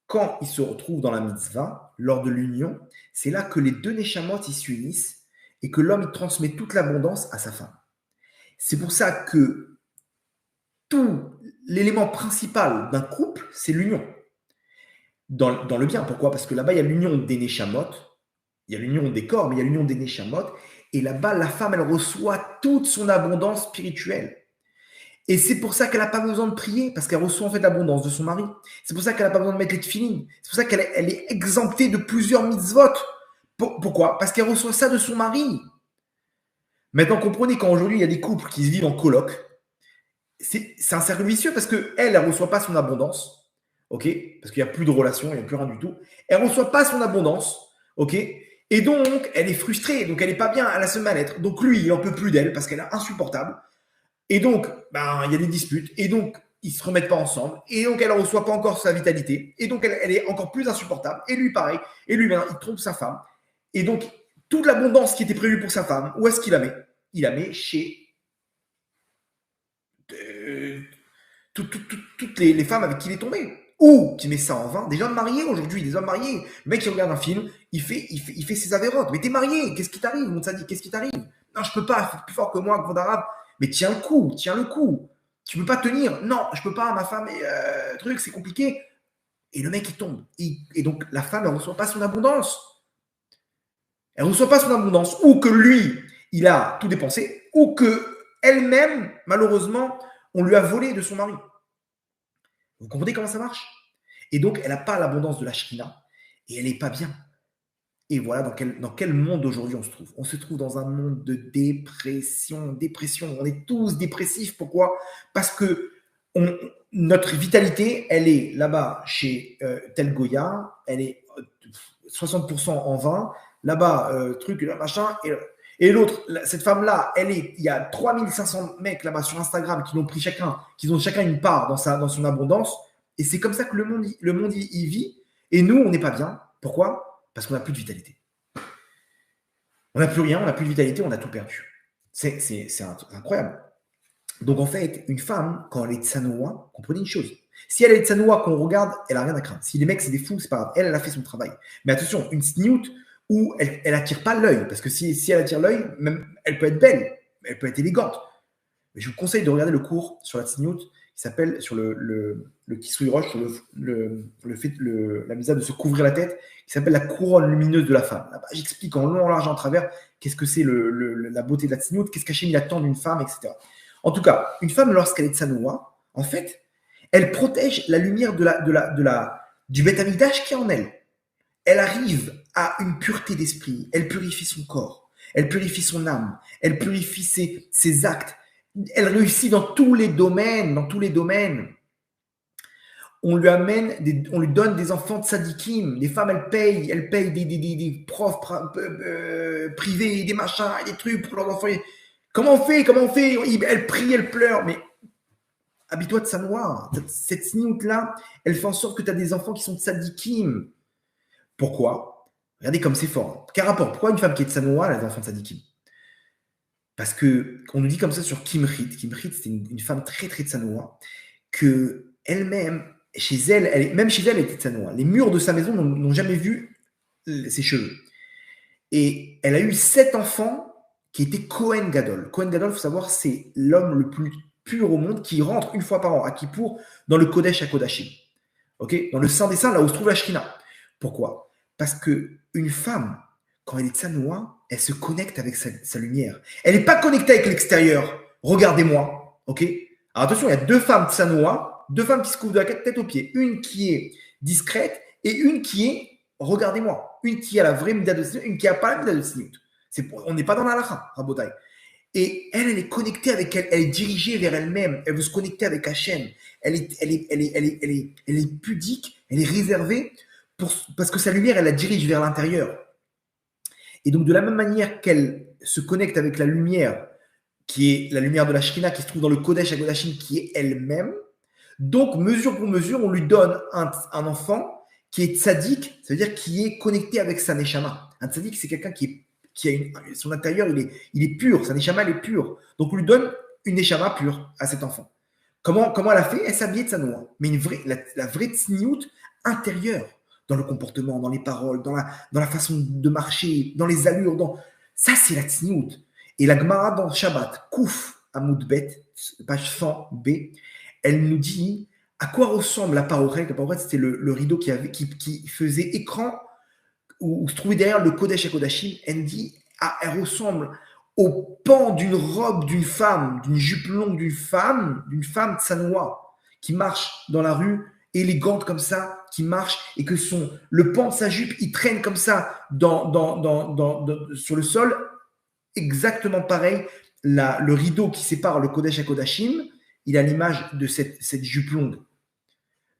A: Quand il se retrouve dans la mitzvah, lors de l'union, c'est là que les deux neshamot ils s'unissent et que l'homme il transmet toute l'abondance à sa femme. C'est pour ça que tout l'élément principal d'un couple, c'est l'union. Dans le bien. Pourquoi? Parce que là-bas, il y a l'union des neshamot, il y a l'union des corps, mais il y a l'union des neshamot. Et là-bas, la femme, elle reçoit toute son abondance spirituelle. Et c'est pour ça qu'elle n'a pas besoin de prier, parce qu'elle reçoit en fait l'abondance de son mari. C'est pour ça qu'elle n'a pas besoin de mettre les tefilines. C'est pour ça qu'elle est exemptée de plusieurs mitzvot. Pourquoi? Parce qu'elle reçoit ça de son mari. Maintenant, comprenez qu'aujourd'hui, il y a des couples qui se vivent en coloc. C'est un cercle vicieux parce qu'elle ne reçoit pas son abondance. Ok? Parce qu'il n'y a plus de relation, il n'y a plus rien du tout. Elle ne reçoit pas son abondance. Ok? Et donc, elle est frustrée. Donc, elle n'est pas bien, elle a ce mal-être. Donc, lui, il n'en peut plus d'elle parce qu'elle est insupportable. Et donc, il y a des disputes. Et donc, ils ne se remettent pas ensemble. Et donc, elle ne reçoit pas encore sa vitalité. Et donc, elle est encore plus insupportable. Et lui, pareil. Et lui, il trompe sa femme. Et donc, toute l'abondance qui était prévue pour sa femme, où est-ce qu'il la met? Il la met chez toutes les femmes avec qui il est tombé. Ou qui met ça en vain. Des gens mariés aujourd'hui, des hommes mariés. Le mec qui regarde un film, il fait ses avérotes. Mais t'es marié, qu'est-ce qui t'arrive? On t'a dit, qu'est-ce qui t'arrive? Non, je peux pas, c'est plus fort que moi, grand arabe. Mais tiens le coup, tiens le coup. Tu peux pas tenir. Non, je peux pas, ma femme, truc, c'est compliqué. Et le mec, il tombe. Et donc, la femme, elle ne reçoit pas son abondance. Elle ne reçoit pas son abondance. Ou que lui, il a tout dépensé. Ou que elle-même, malheureusement, on lui a volé de son mari. Vous comprenez comment ça marche? Et donc, elle n'a pas l'abondance de la Shrina. Et elle n'est pas bien. Et voilà dans quel monde aujourd'hui on se trouve. On se trouve dans un monde de dépression. On est tous dépressifs. Pourquoi? Parce que notre vitalité, elle est là-bas chez tel Goya, elle est 60% en vin, là-bas, truc, là, machin. Et l'autre, cette femme-là, il y a 3500 mecs là-bas sur Instagram qui l'ont pris qui ont chacun une part dans son abondance. Et c'est comme ça que le monde y vit. Et nous, on n'est pas bien. Pourquoi? Parce qu'on n'a plus de vitalité. On n'a plus rien, on n'a plus de vitalité, on a tout perdu. C'est incroyable. Donc en fait, une femme, quand elle est tsanoua, comprenez une chose. Si elle est tsanoua, qu'on regarde, elle n'a rien à craindre. Si les mecs, c'est des fous, c'est pas grave. Elle a fait son travail. Mais attention, une sniout où elle attire pas l'œil. Parce que si elle attire l'œil, même, elle peut être belle, elle peut être élégante. Mais je vous conseille de regarder le cours sur la tsniout qui s'appelle sur le Kisui Roche, sur la misère de se couvrir la tête, qui s'appelle la couronne lumineuse de la femme. Là-bas, j'explique en long, en large, en travers qu'est-ce que c'est la beauté de la tsniout, qu'est-ce qu'Hachem attend d'une femme, etc. En tout cas, une femme, lorsqu'elle est tsanoua, en fait, elle protège la lumière du Beth Amikdash qui est en elle. Elle arrive à une pureté d'esprit, elle purifie son corps, elle purifie son âme, elle purifie ses actes. Elle réussit dans tous les domaines, On lui donne des enfants de sadikim. Les femmes, elles payent des profs privés, des machins, des trucs pour leurs enfants. Comment on fait? Elle prie, elle pleure. Mais Habille-toi de Sanoa. Cette sniout-là, elle fait en sorte que tu as des enfants qui sont tzadikim. Pourquoi? Regardez comme c'est fort. Quel rapport? Pourquoi une femme qui est de Sanoa, elle a des enfants tzadikim? Parce qu'on nous dit comme ça sur Kimrit. Kimrit, c'était une femme très, très tsanoua, que elle-même, chez elle, même chez elle, elle était tsanoua. Les murs de sa maison n'ont jamais vu ses cheveux. Et elle a eu 7 enfants qui étaient Kohen Gadol. Kohen Gadol, il faut savoir, c'est l'homme le plus pur au monde qui rentre une fois par an à Kippour dans le Kodesh HaKodashim. Okay, dans le Saint des Saints, là où se trouve la Shrina. Pourquoi? Parce qu'une femme, quand elle est tsanoua, elle se connecte avec sa lumière. Elle n'est pas connectée avec l'extérieur. Regardez-moi. Ok. Alors attention, il y a 2 femmes tsanoua, 2 femmes qui se couvrent de la tête aux pieds. Une qui est discrète et une qui est, regardez-moi, une qui a la vraie mida de sniout, une qui n'a pas la mida de sniout. On n'est pas dans la halakha, Rabotai. Et elle est connectée avec elle, elle est dirigée vers elle-même, elle veut se connecter avec Hachem. Elle est pudique, elle est réservée parce que sa lumière, elle la dirige vers l'intérieur. Et donc, de la même manière qu'elle se connecte avec la lumière, qui est la lumière de la Shrina, qui se trouve dans le Kodesh HaKodashim, qui est elle-même, donc, mesure pour mesure, on lui donne un enfant qui est tzaddik, ça veut dire qui est connecté avec sa neshama. Un tzaddik, c'est quelqu'un qui a son intérieur, il est pur, sa neshama, elle est pure. Donc, on lui donne une neshama pure à cet enfant. Comment elle a fait? Elle s'habillait de sa noix. Mais la vraie tsniout intérieure, dans le comportement, dans les paroles, dans la façon de marcher, dans les allures. Ça, c'est la tsniout. Et la Gemara dans Shabbat, Kouf Amoudbet, page 100b, elle nous dit à quoi ressemble la paroret. La paroret, c'était le rideau qui faisait écran où se trouvait derrière le Kodesh HaKodashim. Elle dit, elle ressemble au pan d'une robe d'une femme, d'une jupe longue d'une femme tsanoua, qui marche dans la rue, élégante comme ça, qui marche, et que le pan de sa jupe, il traîne comme ça sur le sol. Exactement pareil, le rideau qui sépare le Kodesh HaKodashim, il a l'image de cette jupe longue.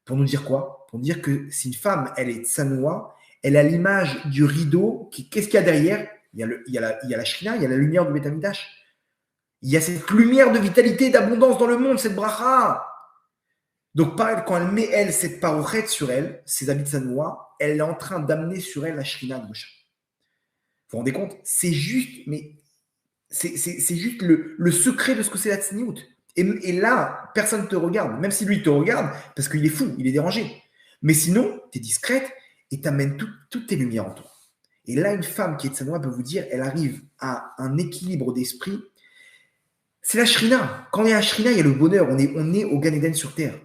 A: Pour nous dire quoi? Pour dire que si une femme, elle est tsanoua, elle a l'image du rideau. Qu'est-ce qu'il y a derrière? Il y a la Shrina, il y a la lumière du Beth Amikdash. Il y a cette lumière de vitalité, d'abondance dans le monde, cette bracha. Donc, pareil, quand elle met, cette parochet sur elle, ses habits de tsanoua, elle est en train d'amener sur elle la Shrina de Moshe. Vous vous rendez compte? C'est juste, mais c'est juste le secret de ce que c'est la tsniout. Et là, personne ne te regarde, même si lui te regarde, parce qu'il est fou, il est dérangé. Mais sinon, tu es discrète et tu amènes toutes tes lumières en toi. Et là, une femme qui est tsanoua peut vous dire, elle arrive à un équilibre d'esprit. C'est la Shrina. Quand il y a la Shrina, il y a le bonheur. On est au Gan Eden sur terre.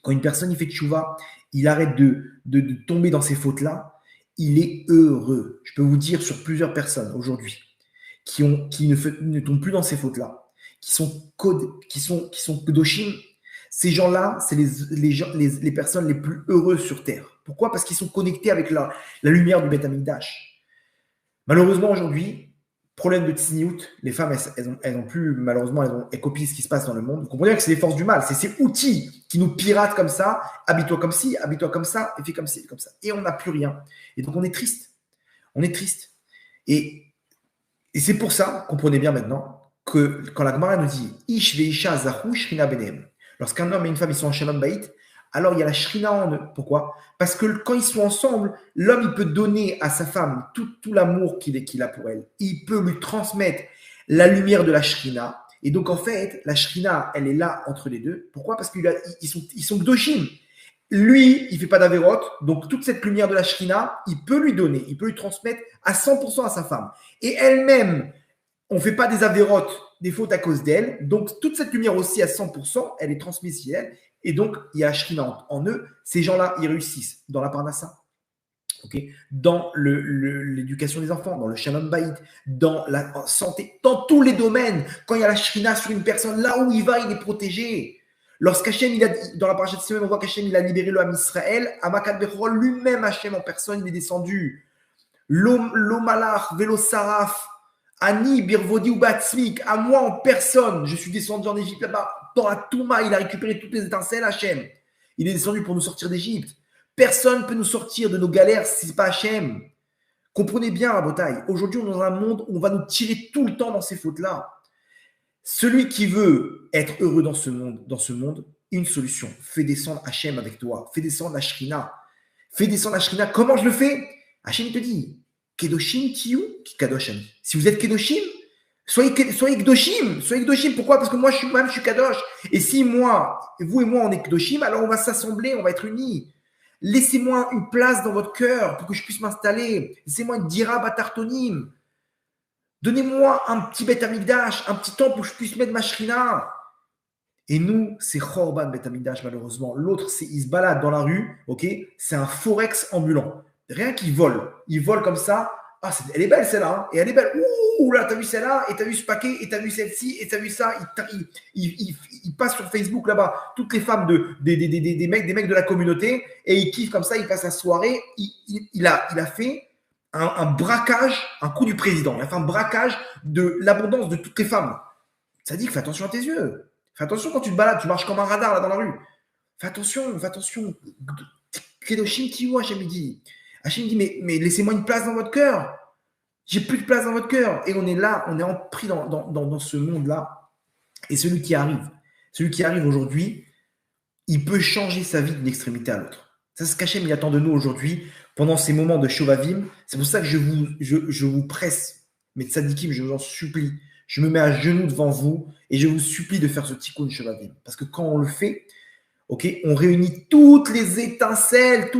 A: Quand une personne il fait tchouva, il arrête de tomber dans ces fautes-là, il est heureux. Je peux vous dire sur plusieurs personnes aujourd'hui qui ne tombent plus dans ces fautes-là, qui sont kedoshim, ces gens-là, c'est les personnes les plus heureuses sur terre. Pourquoi? Parce qu'ils sont connectés avec la lumière du Beth Amikdash. Malheureusement, aujourd'hui, problème de tsniout, les femmes, elles ont plus, malheureusement, elles copient ce qui se passe dans le monde. Vous comprenez que c'est les forces du mal, c'est ces outils qui nous piratent comme ça, habille-toi comme ci, habille-toi comme ça, et fais comme ci, comme ça. Et on n'a plus rien. Et donc, on est triste. On est triste. Et c'est pour ça, comprenez bien maintenant, que quand la Gemara nous dit Ish veisha zahu shrina benem, lorsqu'un homme et une femme ils sont en shalom bayit, alors il y a la shrina en eux. Pourquoi? Parce que quand ils sont ensemble, l'homme il peut donner à sa femme tout l'amour qu'il a pour elle. Il peut lui transmettre la lumière de la shrina. Et donc en fait, la shrina, elle est là entre les deux. Pourquoi? Parce qu'ils sont gdoshim. Lui, il ne fait pas d'avérote, donc toute cette lumière de la Shrina, il peut lui donner, il peut lui transmettre à 100% à sa femme. Et elle-même, on ne fait pas des avérotes, des fautes à cause d'elle, donc toute cette lumière aussi à 100%, elle est transmise chez elle, et donc il y a la Shrina en eux. Ces gens-là, ils réussissent dans la parnassa, okay, dans l'éducation des enfants, dans le shalom bayit, dans la santé, dans tous les domaines. Quand il y a la Shrina sur une personne, là où il va, il est protégé. Lorsqu'Hachem, dans la parashat de Semaine, on voit qu'Hachem, il a libéré le Ham Israël, à Makat Bechorol, lui-même, Hachem en personne, il est descendu. L'Omalach, Velo Saraf, Ani, Birvodi ou Batzmik, à moi en personne, je suis descendu en Égypte, là-bas, dans la Touma, il a récupéré toutes les étincelles, Hachem. Il est descendu pour nous sortir d'Égypte. Personne ne peut nous sortir de nos galères si ce n'est pas Hachem. Comprenez bien, Rabotai, aujourd'hui, on est dans un monde où on va nous tirer tout le temps dans ces fautes-là. Celui qui veut être heureux dans ce monde, une solution. Fais descendre Hachem avec toi. Fais descendre la Shrina. Fais descendre la Shrina. Comment je le fais? Hachem te dit, Kedoshim Tiyu, Kadosh Ani. Si vous êtes Kedoshim, soyez Kedoshim. Soyez Kedoshim. Pourquoi? Parce que moi, je suis Kadosh. Et si vous et moi, on est Kedoshim, alors on va s'assembler, on va être unis. Laissez-moi une place dans votre cœur pour que je puisse m'installer. Laissez-moi une dira batartonim. Donnez-moi un petit Beth Amikdash, un petit temple où je puisse mettre ma Shrina. Et nous, c'est Khorban Beth Amikdash, malheureusement. L'autre, il se balade dans la rue, ok? C'est un forex ambulant. Rien qu'il vole. Il vole comme ça. Ah, elle est belle celle-là. Hein, et elle est belle. Ouh, là, t'as vu celle-là, et t'as vu ce paquet, et t'as vu celle-ci, et t'as vu ça. Il passe sur Facebook là-bas, toutes les femmes des mecs de la communauté, et il kiffe comme ça, il passe la soirée. Il a fait un braquage, un coup du président. Il a fait un braquage de l'abondance de toutes les femmes. Ça dit que fais attention à tes yeux. Fais attention quand tu te balades, tu marches comme un radar là dans la rue. Fais attention, fais attention. Kedoshim Tiyu, Hachem dit. Hachem dit, mais laissez-moi une place dans votre cœur. J'ai plus de place dans votre cœur. Et on est là, on est pris dans ce monde-là. Et celui qui arrive aujourd'hui, il peut changer sa vie d'une extrémité à l'autre. Ça, c'est ce qu'Hachem il attend de nous aujourd'hui, pendant ces moments de Shovavim. C'est pour ça que je vous presse, mes tzadikim, je vous en supplie. Je me mets à genoux devant vous et je vous supplie de faire ce tikkun Shovavim. Parce que quand on le fait, ok, on réunit toutes les étincelles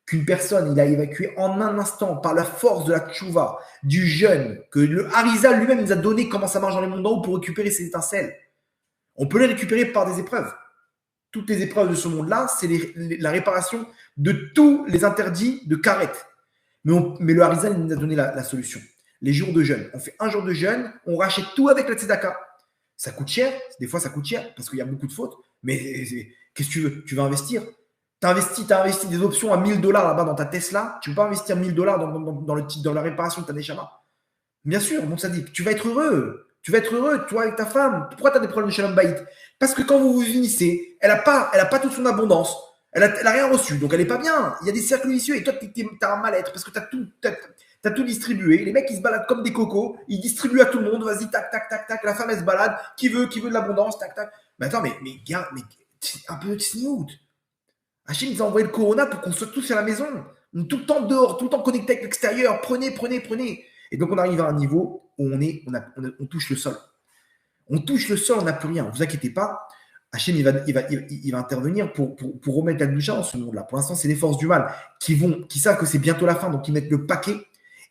A: qu'une personne il a évacuées en un instant par la force de la tchouva, du jeûne, que le Harizal lui-même nous a donné comment ça marche dans les mondes d'en haut pour récupérer ces étincelles. On peut les récupérer par des épreuves. Toutes les épreuves de ce monde-là, c'est la réparation de tous les interdits de karet. Mais le Harizal nous a donné la solution. Les jours de jeûne. On fait un jour de jeûne, on rachète tout avec la tzedaka. Ça coûte cher, des fois ça coûte cher parce qu'il y a beaucoup de fautes, mais qu'est-ce que tu veux? Tu veux investir? Tu as investi des options à $1000 là-bas dans ta Tesla, tu ne peux pas investir $1000 dans la réparation de ta Neshama. Bien sûr, mon sadique, tu vas être heureux. Tu vas être heureux, toi, avec ta femme. Pourquoi tu as des problèmes de Shalom Bayit? Parce que quand vous vous unissez, elle n'a pas toute son abondance. Elle a rien reçu, donc elle n'est pas bien. Il y a des cercles vicieux et toi, tu as un mal-être parce que tu as tout distribué. Les mecs, ils se baladent comme des cocos. Ils distribuent à tout le monde. Vas-y, tac, tac, tac, tac. La femme, elle se balade. Qui veut de l'abondance, tac, tac. Mais attends, mais gars, un peu de sniout. Hachem nous a envoyé le corona pour qu'on soit tous à la maison. On est tout le temps dehors, tout le temps connecté avec l'extérieur. Prenez. Et donc, on arrive à un niveau où on touche le sol. On touche le sol, on n'a plus rien. Ne vous inquiétez pas. Hachem, il va intervenir pour remettre la doucha dans ce monde-là. Pour l'instant, c'est les forces du mal qui savent que c'est bientôt la fin, donc ils mettent le paquet.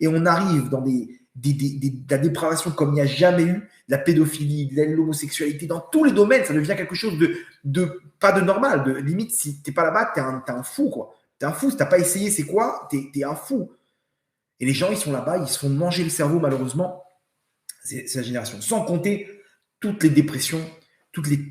A: Et on arrive dans de la dépravation comme il n'y a jamais eu, de la pédophilie, de l'homosexualité, dans tous les domaines, ça devient quelque chose de pas de normal. De limite, si tu n'es pas là-bas, tu es un fou, quoi. Tu es un fou, si tu n'as pas essayé, c'est quoi? Tu es un fou. Et les gens, ils sont là-bas, ils se font manger le cerveau, malheureusement. C'est la génération. Sans compter toutes les dépressions,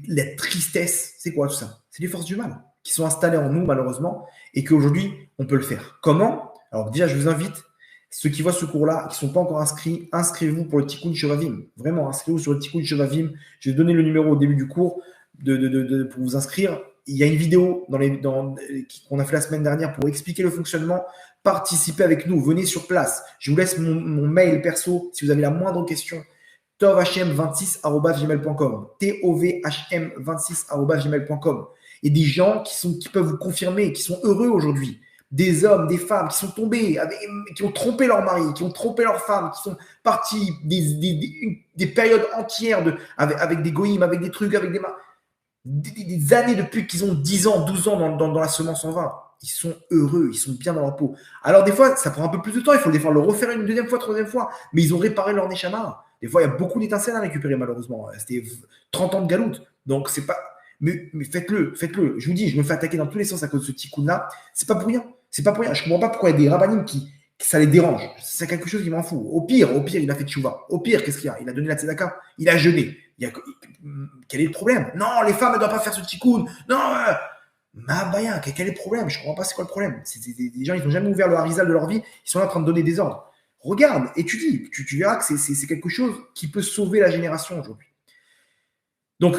A: la tristesse. C'est quoi tout ça? C'est les forces du mal qui sont installées en nous, malheureusement, et qu'aujourd'hui, on peut le faire. Comment? Alors déjà, je vous invite, ceux qui voient ce cours-là, qui ne sont pas encore inscrits, inscrivez-vous pour le Tikkun Shovavim. Vraiment, inscrivez-vous sur le Tikkun Shovavim. Je vais donner le numéro au début du cours pour vous inscrire. Il y a une vidéo qu'on a fait la semaine dernière pour expliquer le fonctionnement. Participez avec nous, venez sur place. Je vous laisse mon mail perso si vous avez la moindre question. tovhm26@gmail.com. tovhm26@gmail.com. Et des gens qui peuvent vous confirmer, qui sont heureux aujourd'hui. Des hommes, des femmes qui sont tombés, qui ont trompé leur mari, qui ont trompé leur femme, qui sont partis des périodes entières avec des goïms, avec des trucs, avec des années depuis qu'ils ont 10 ans, 12 ans dans la semence en vin. Ils sont heureux, ils sont bien dans leur peau. Alors des fois, ça prend un peu plus de temps, il faut des fois le refaire une deuxième fois, troisième fois, mais ils ont réparé leur neshama. Des fois, il y a beaucoup d'étincelles à récupérer malheureusement. C'était 30 ans de galoute. Donc c'est pas... Mais faites-le. Je vous dis, je me fais attaquer dans tous les sens à cause de ce tikkun-là. C'est pas pour rien. Je comprends pas pourquoi il y a des rabbinim qui ça les dérange. C'est quelque chose qui m'en fout. Au pire, il a fait tchouva. Au pire, qu'est-ce qu'il y a? Il a donné la tzedaka. Il a jeûné. Quel est le problème? Non, les femmes, elles ne doivent pas faire ce tikkun. Non, quel est le problème? Je ne comprends pas c'est quoi le problème. Des gens, ils n'ont jamais ouvert le harizal de leur vie. Ils sont là en train de donner des ordres. Regarde, étudie. Tu verras que c'est quelque chose qui peut sauver la génération aujourd'hui. Donc,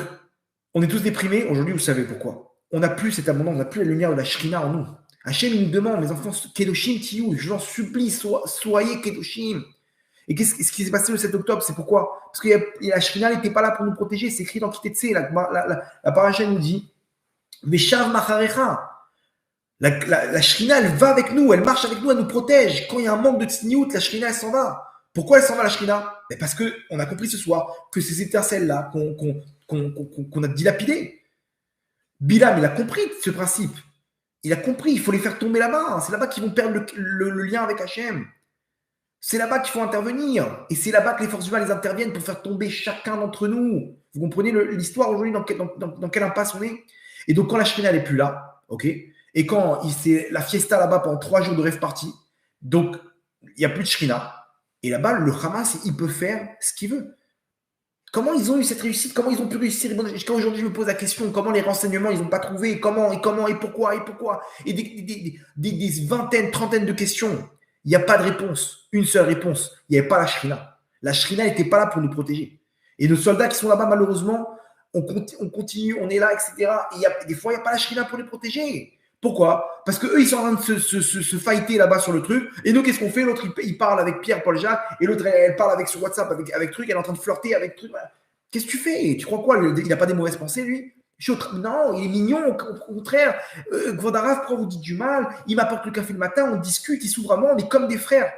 A: on est tous déprimés. Aujourd'hui, vous savez pourquoi. On n'a plus cette abondance, on n'a plus la lumière de la shrina en nous. Hachem, il nous demande, les enfants, Kedoshim Tiyu, je vous en supplie, soyez Kedoshim. Et ce qui s'est passé le 7 octobre, c'est pourquoi? Parce que la Shrina n'était pas là pour nous protéger. C'est écrit dans Kitetse. La paracha nous dit Veshav Macharecha. La Shrina, elle va avec nous, elle marche avec nous, elle nous protège. Quand il y a un manque de tsniout, la Shrina, elle s'en va. Pourquoi elle s'en va, la Shrina? Parce qu'on a compris ce soir que ces étincelles-là qu'on a dilapidées, Bilam, il a compris ce principe. Il a compris, il faut les faire tomber là-bas. C'est là-bas qu'ils vont perdre le lien avec Hachem. C'est là-bas qu'il faut intervenir. Et c'est là-bas que les forces du mal interviennent pour faire tomber chacun d'entre nous. Vous comprenez l'histoire aujourd'hui, dans quelle impasse on est? Et donc, quand la Shrina n'est plus là, ok, et quand c'est la fiesta là-bas pendant 3 jours de rêve party, donc il n'y a plus de Shrina. Et là-bas, le Hamas, il peut faire ce qu'il veut. Comment ils ont eu cette réussite? Comment ils ont pu réussir? Jusqu'à aujourd'hui, je me pose la question, comment les renseignements, ils n'ont pas trouvé? Comment, et pourquoi? Et des vingtaines, trentaines de questions. Il n'y a pas de réponse. Une seule réponse. Il n'y avait pas la Shrina. La Shrina n'était pas là pour nous protéger. Et nos soldats qui sont là-bas, malheureusement, on continue, on est là, etc. Et des fois, il n'y a pas la Shrina pour les protéger. Pourquoi? Parce qu'eux, ils sont en train de se fighter là-bas sur le truc. Et nous, qu'est-ce qu'on fait? L'autre, il parle avec Pierre, Paul, Jacques. Et l'autre, elle parle avec sur WhatsApp avec truc. Elle est en train de flirter avec truc. Qu'est-ce que tu fais? Tu crois quoi? Il n'a pas des mauvaises pensées, lui? Non, il est mignon. Au contraire, Gvodarav, pourquoi vous dites du mal? Il m'apporte le café le matin, on discute, il s'ouvre à moi, on est comme des frères.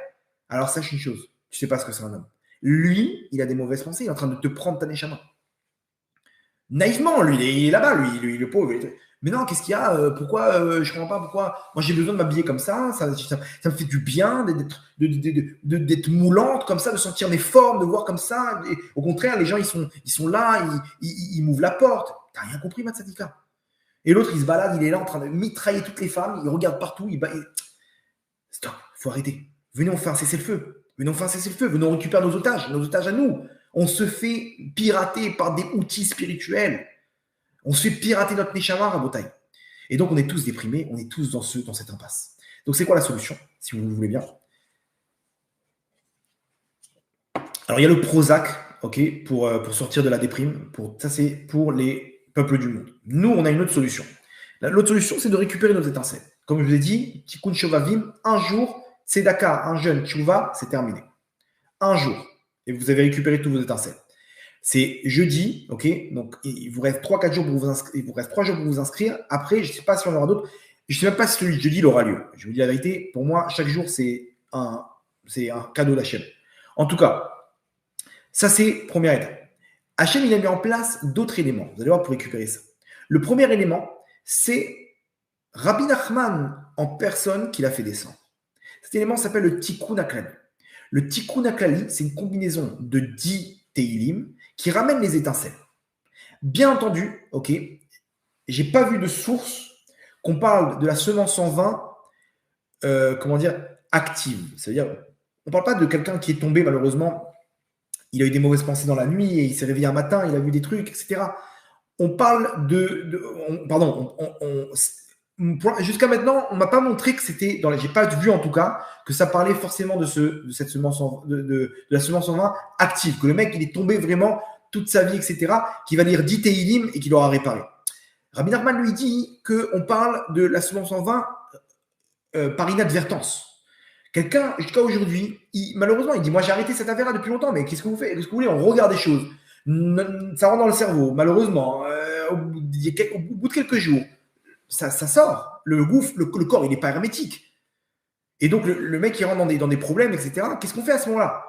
A: Alors, sache une chose. Tu sais pas ce que c'est un homme. Lui, il a des mauvaises pensées. Il est en train de te prendre ta neshama. Naïvement, lui, il est là-bas, lui, le pauvre. Mais non, qu'est-ce qu'il y a? Pourquoi je ne comprends pas pourquoi. Moi, j'ai besoin de m'habiller comme ça. Ça me fait du bien d'être moulante comme ça, de sentir mes formes, de voir comme ça. Et au contraire, les gens, ils sont là, ils m'ouvrent la porte. T'as rien compris, Matsadika. Et l'autre, il se balade, il est là en train de mitrailler toutes les femmes. Il regarde partout. Stop, il faut arrêter. Venez, on fait un cessez-le-feu. Venez, on fait un cessez-le-feu. Venez, on récupère nos otages à nous. On se fait pirater par des outils spirituels. On se fait pirater notre Neshama à Botaï. Et donc, on est tous déprimés, on est tous dans cette impasse. Donc, c'est quoi la solution, si vous le voulez bien? Alors, il y a le Prozac, ok, pour sortir de la déprime. Ça, c'est pour les peuples du monde. Nous, on a une autre solution. L'autre solution, c'est de récupérer nos étincelles. Comme je vous ai dit, Tikkun Shovavim, un jour, Tzedaka, un jeune Tchouva, c'est terminé. Un jour. Et vous avez récupéré tous vos étincelles. C'est jeudi, ok? Donc, il vous reste 3-4 jours pour vous inscrire. Il vous reste 3 jours pour vous inscrire. Après, je ne sais pas si on aura d'autres. Je ne sais même pas si celui de jeudi il aura lieu. Je vous dis la vérité. Pour moi, chaque jour, c'est un cadeau d'Hachem. En tout cas, ça, c'est première étape. Hachem, il a mis en place d'autres éléments. Vous allez voir pour récupérer ça. Le premier élément, c'est Rabbi Nachman en personne qui l'a fait descendre. Cet élément s'appelle le Tikkun HaKlali. Le Tikkun HaKlali, c'est une combinaison de 10 Teilim qui ramène les étincelles. Bien entendu, ok, j'ai pas vu de source qu'on parle de la semence en vin, active. C'est-à-dire, on parle pas de quelqu'un qui est tombé malheureusement, il a eu des mauvaises pensées dans la nuit et il s'est réveillé un matin, il a vu des trucs, etc. On parle jusqu'à maintenant, on m'a pas montré que c'était j'ai pas vu en tout cas que ça parlait forcément de cette semence de la semence en vin active, que le mec il est tombé vraiment toute sa vie, etc., qui va lire 10 Teilim et qui l'aura réparé. Rabbi Nachman lui dit qu'on parle de la semence en vin par inadvertance. Quelqu'un, jusqu'à aujourd'hui, malheureusement, il dit moi j'ai arrêté cette affaire-là depuis longtemps, mais qu'est-ce que vous faites? Qu'est-ce que vous voulez? On regarde des choses. Ça rentre dans le cerveau, malheureusement. Au bout de quelques jours, ça sort. Le gouffre, le corps, il n'est pas hermétique. Et donc, le mec, il rentre dans des problèmes, etc. Qu'est-ce qu'on fait à ce moment-là?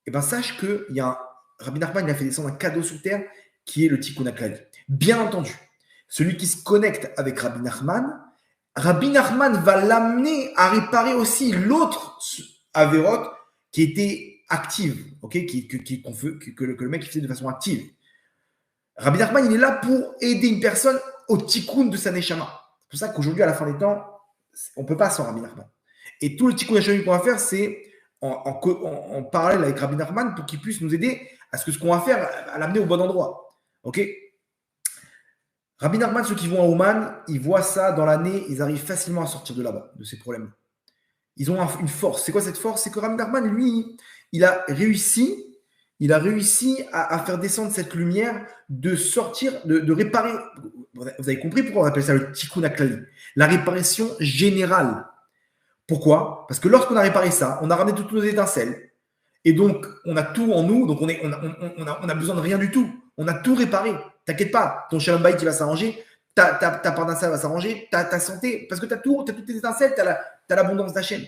A: Eh bien, sache qu'il y a Rabbi Nachman, il a fait descendre un cadeau sur terre qui est le Tikkun HaKlali. Bien entendu, celui qui se connecte avec Rabbi Nachman va l'amener à réparer aussi l'autre Averot qui était active, okay, que le mec faisait de façon active. Rabbi Nachman, il est là pour aider une personne au tikkun de sa neshama. C'est pour ça qu'aujourd'hui, à la fin des temps, on ne peut pas sans Rabbi Nachman. Et tout le tikkun neshama qu'on va faire, c'est en parallèle avec Rabbi Nachman pour qu'il puisse nous aider à ce qu'on va faire, à l'amener au bon endroit. Ok? Rabbi Nachman, ceux qui vont à Ouman, ils voient ça dans l'année, ils arrivent facilement à sortir de là-bas, de ces problèmes. Ils ont une force. C'est quoi cette force? C'est que Rabbi Nachman, lui, il a réussi à faire descendre cette lumière, de sortir, de réparer. Vous avez compris pourquoi on appelle ça le Tikkun HaKlali, la réparation générale. Pourquoi? Parce que lorsqu'on a réparé ça, on a ramené toutes nos étincelles. Et donc, on a tout en nous, donc on a besoin de rien du tout. On a tout réparé. T'inquiète pas, ton shalom bayit qui va s'arranger, ta parnassa va s'arranger, ta santé, parce que tu as tout, tu as toutes tes étincelles, tu as l'abondance d'Hachem.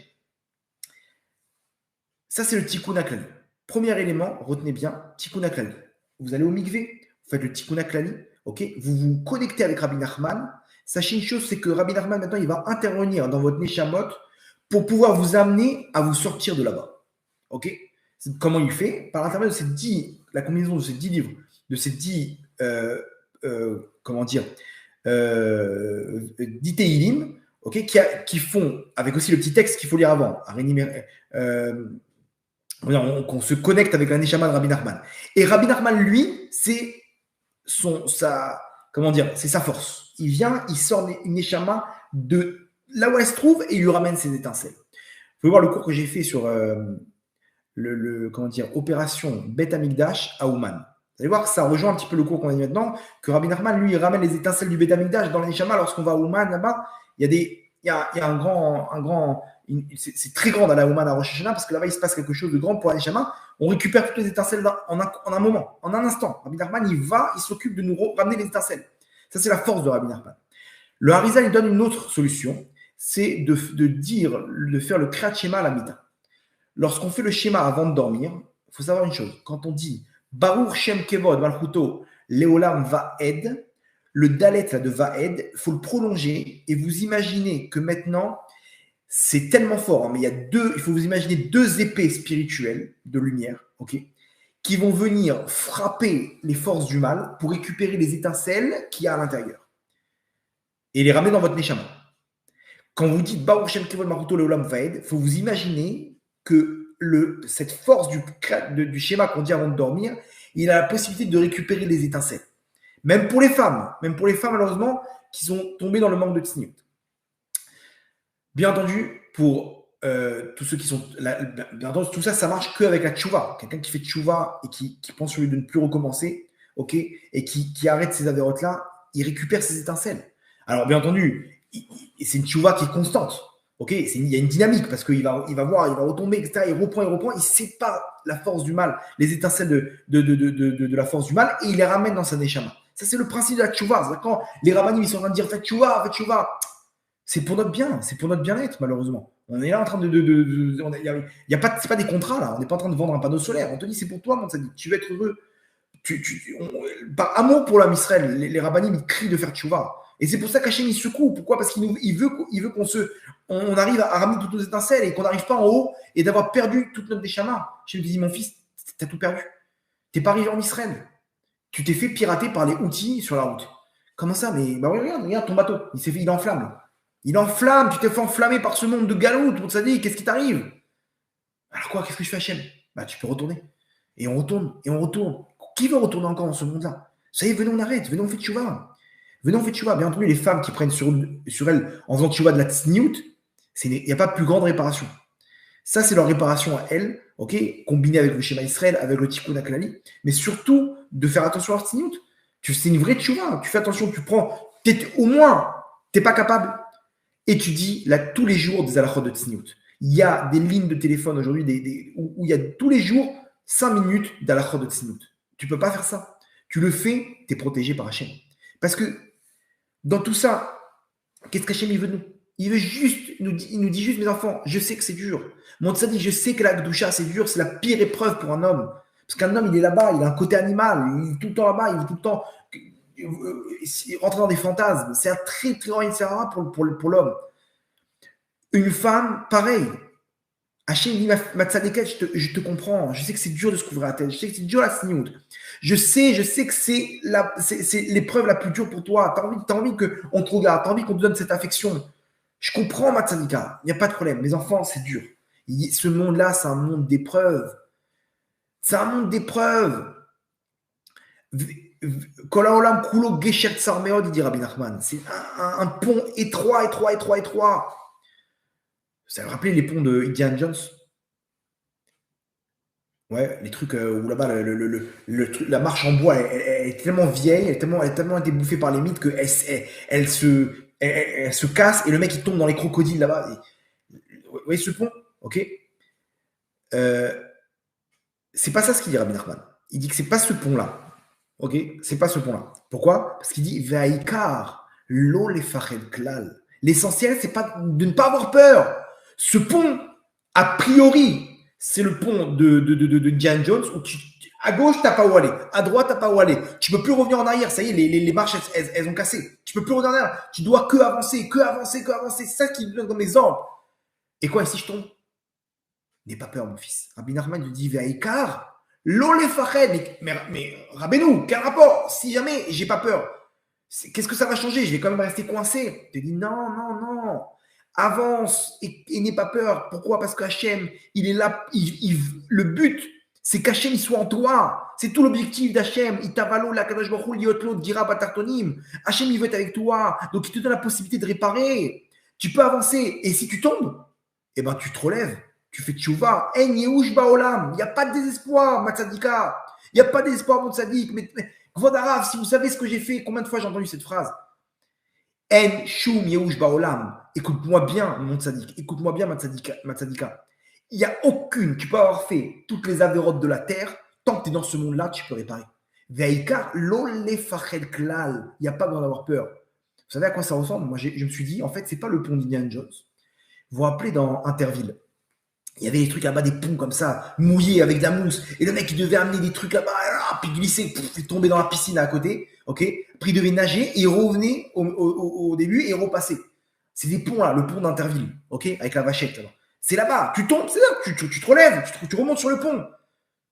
A: Ça, c'est le tikkun haklali. Premier élément, retenez bien, tikkun haklali. Vous allez au mikvé, vous faites le tikkun haklali, ok, vous vous connectez avec Rabbi Nachman. Sachez une chose, c'est que Rabbi Nachman, maintenant, il va intervenir dans votre neshamot pour pouvoir vous amener à vous sortir de là-bas. Ok. Comment il fait? Par l'intermédiaire de ces 10, la combinaison de ces 10 livres, de ces 10, comment dire, 10 Teilim, ok, qui font, avec aussi le petit texte qu'il faut lire avant, qu'on se connecte avec la Neshama de Rabbi Nachman. Et Rabbi Nachman, lui, c'est c'est sa force. Il vient, il sort une Neshama de là où elle se trouve et il lui ramène ses étincelles. Vous pouvez voir le cours que j'ai fait sur opération Bet Amikdash à Ouman. Vous allez voir que ça rejoint un petit peu le cours qu'on a dit maintenant, que Rabbi Nachman, lui, il ramène les étincelles du Bet Amikdash dans la Neshama. Lorsqu'on va à Ouman, là-bas, il y a un grand c'est très grand dans la Ouman à Rosh Hashanah, parce que là-bas, il se passe quelque chose de grand pour la Neshama. On récupère toutes les étincelles en un moment, en un instant. Rabbi Nachman, il s'occupe de nous ramener les étincelles. Ça, c'est la force de Rabbi Nachman. Le Harizal, il donne une autre solution, c'est de faire le Kriyat Shema à la Mita. Lorsqu'on fait le schéma avant de dormir, il faut savoir une chose. Quand on dit Baruch Shem Kevod Malchuto Leolam Vaed, le dalet là, de Vaed, il faut le prolonger et vous imaginez que maintenant, c'est tellement fort, hein, mais il faut vous imaginer 2 épées spirituelles de lumière, ok, qui vont venir frapper les forces du mal pour récupérer les étincelles qu'il y a à l'intérieur et les ramener dans votre neshama. Quand vous dites Baruch Shem Kevod Malchuto Leolam Vaed, il faut vous imaginer que cette force du schéma qu'on dit avant de dormir, il a la possibilité de récupérer les étincelles. Même pour les femmes, malheureusement, qui sont tombées dans le manque de tsniout. Bien entendu, pour tous ceux qui sont là, bien entendu, tout ça, ça marche qu'avec la tchouva. Quelqu'un qui fait tchouva et qui pense sur lui de ne plus recommencer, ok, et qui arrête ces avérotes-là, il récupère ses étincelles. Alors, bien entendu, c'est une tchouva qui est constante. Ok, il y a une dynamique parce qu'il va voir, il va retomber, etc. Il reprend, il sépare la force du mal, les étincelles de la force du mal et il les ramène dans sa neshama. Ça, c'est le principe de la tchouva. Quand les rabbanim ils sont en train de dire faites tchouva, c'est pour notre bien, c'est pour notre bien-être, malheureusement. On est là en train c'est pas des contrats là, on n'est pas en train de vendre un panneau solaire. On te dit c'est pour toi, mon tzaddik, tu vas être heureux. Par amour pour l'âme Israël, les rabbanim ils crient de faire tchouva. Et c'est pour ça qu'Hachem il secoue. Pourquoi? Parce qu'il veut on arrive à ramener toutes nos étincelles et qu'on n'arrive pas en haut et d'avoir perdu toute notre neshama. Hachem me dit, mon fils, t'as tout perdu. T'es pas arrivé en Israël. Tu t'es fait pirater par les outils sur la route. Comment ça? Mais bah oui, regarde ton bateau. Il enflamme. Il enflamme. Tu t'es fait enflammer par ce monde de galoute. On t'a dit, qu'est-ce qui t'arrive? Alors quoi? Qu'est-ce que je fais, Hachem? Bah tu peux retourner. Et on retourne. Qui veut retourner encore dans ce monde-là? Ça y est, venez, on arrête. Venez, on fait tchouva. Venez, on fait tchouva. Bien entendu, les femmes qui prennent sur elles en faisant tchouva de la tsniout, il n'y a pas plus grande réparation. Ça, c'est leur réparation à elles, ok, combinée avec le schéma Israël, avec le tikkun haklali, mais surtout de faire attention à leur tsniout. C'est une vraie tchouva. Tu fais attention, au moins, tu n'es pas capable. Étudie là, tous les jours des halachot de tsniout. Il y a des lignes de téléphone aujourd'hui où il y a tous les jours 5 minutes d'halachot de tsniout. Tu ne peux pas faire ça. Tu le fais, tu es protégé par Hachem. Parce que dans tout ça, qu'est-ce qu'Hachem il veut de nous? Il nous dit juste, mes enfants, je sais que c'est dur. Mon tzaddik, je sais que la Gdusha, c'est dur, c'est la pire épreuve pour un homme. Parce qu'un homme, il est là-bas, il a un côté animal, il est tout le temps là-bas, il est tout le temps rentrer dans des fantasmes. C'est un très, très grand Yitzhara pour l'homme. Une femme, pareil. Hachem dit, ma tzaddiket, je te comprends. Je sais que c'est dur de se couvrir la tête. Je sais que c'est dur la sniout. Je sais que c'est l'épreuve la plus dure pour toi. T'as envie qu'on te regarde. T'as envie qu'on te donne cette affection. Je comprends, ma tzadika. Il n'y a pas de problème. Mes enfants, c'est dur. Ce monde-là, c'est un monde d'épreuves. C'est un monde d'épreuves. Kolaolam kulo gesher tsar meod, dit Rabbi Nachman. C'est un pont étroit. Ça me rappelait les ponts de Indiana Jones. Ouais, les trucs où là-bas, la marche en bois, elle est tellement vieille, elle a tellement été bouffée par les mythes qu'elle se casse et le mec il tombe dans les crocodiles là-bas. Vous voyez ce pont? Ok. C'est pas ça ce qu'il dit Rabbi Nachman. Il dit que c'est pas ce pont-là. Ok, c'est pas ce pont-là. Pourquoi? Parce qu'il dit Ve'aikar lo lefached klal. L'essentiel, c'est pas de ne pas avoir peur. Ce pont, a priori, c'est le pont de Diane Jones où à gauche, t'as pas où aller. À droite, t'as pas où aller. Tu peux plus revenir en arrière. Ça y est, les marches, elles ont cassé. Tu peux plus revenir en arrière. Tu dois que avancer, que avancer, que avancer. C'est ça qui donne dans mes ordres. Et quoi, et si je tombe? N'aie pas peur, mon fils. Rabbi Nachman lui dit Ve'aikar, lo lefached. Mais Rabbeinu, quel rapport? Si jamais j'ai pas peur, qu'est-ce que ça va changer? Je vais quand même rester coincé. Il te dit non, non, non. Avance et n'aie pas peur. Pourquoi? Parce qu'Hachem, il est là. Le but, c'est qu'Hachem il soit en toi. C'est tout l'objectif d'Hachem. Itavalo, la Kadosh Baruch Hu, liotlo, dira batartonim. Hachem, il veut être avec toi. Donc, il te donne la possibilité de réparer. Tu peux avancer. Et si tu tombes, eh ben, tu te relèves. Tu fais tchouva. En yehush baolam. Il n'y a pas de désespoir, Matzadika. Il n'y a pas de désespoir, mon tzadik. Mais Gvodarav, si vous savez ce que j'ai fait, combien de fois j'ai entendu cette phrase? En shum yehush baolam. Écoute-moi bien, mon tzadik. Écoute-moi bien, Matzadika. Il n'y a aucune, tu peux avoir fait toutes les avérotes de la terre, tant que tu es dans ce monde-là, tu peux réparer. Veikar lo lefached klal. Il n'y a pas besoin d'avoir peur. Vous savez à quoi ça ressemble? Moi, je me suis dit, en fait, c'est pas le pont d'Indiana Jones. Vous vous rappelez dans Interville, il y avait des trucs là-bas, des ponts comme ça, mouillés avec de la mousse. Et le mec, il devait amener des trucs là-bas, puis glisser, il tombait dans la piscine à côté. Ok. Puis il devait nager et il revenait au début et repasser. C'est des ponts là, le pont d'Interville, ok, avec la vachette. Alors. C'est là-bas, tu tombes, c'est là, tu te relèves, tu remontes sur le pont.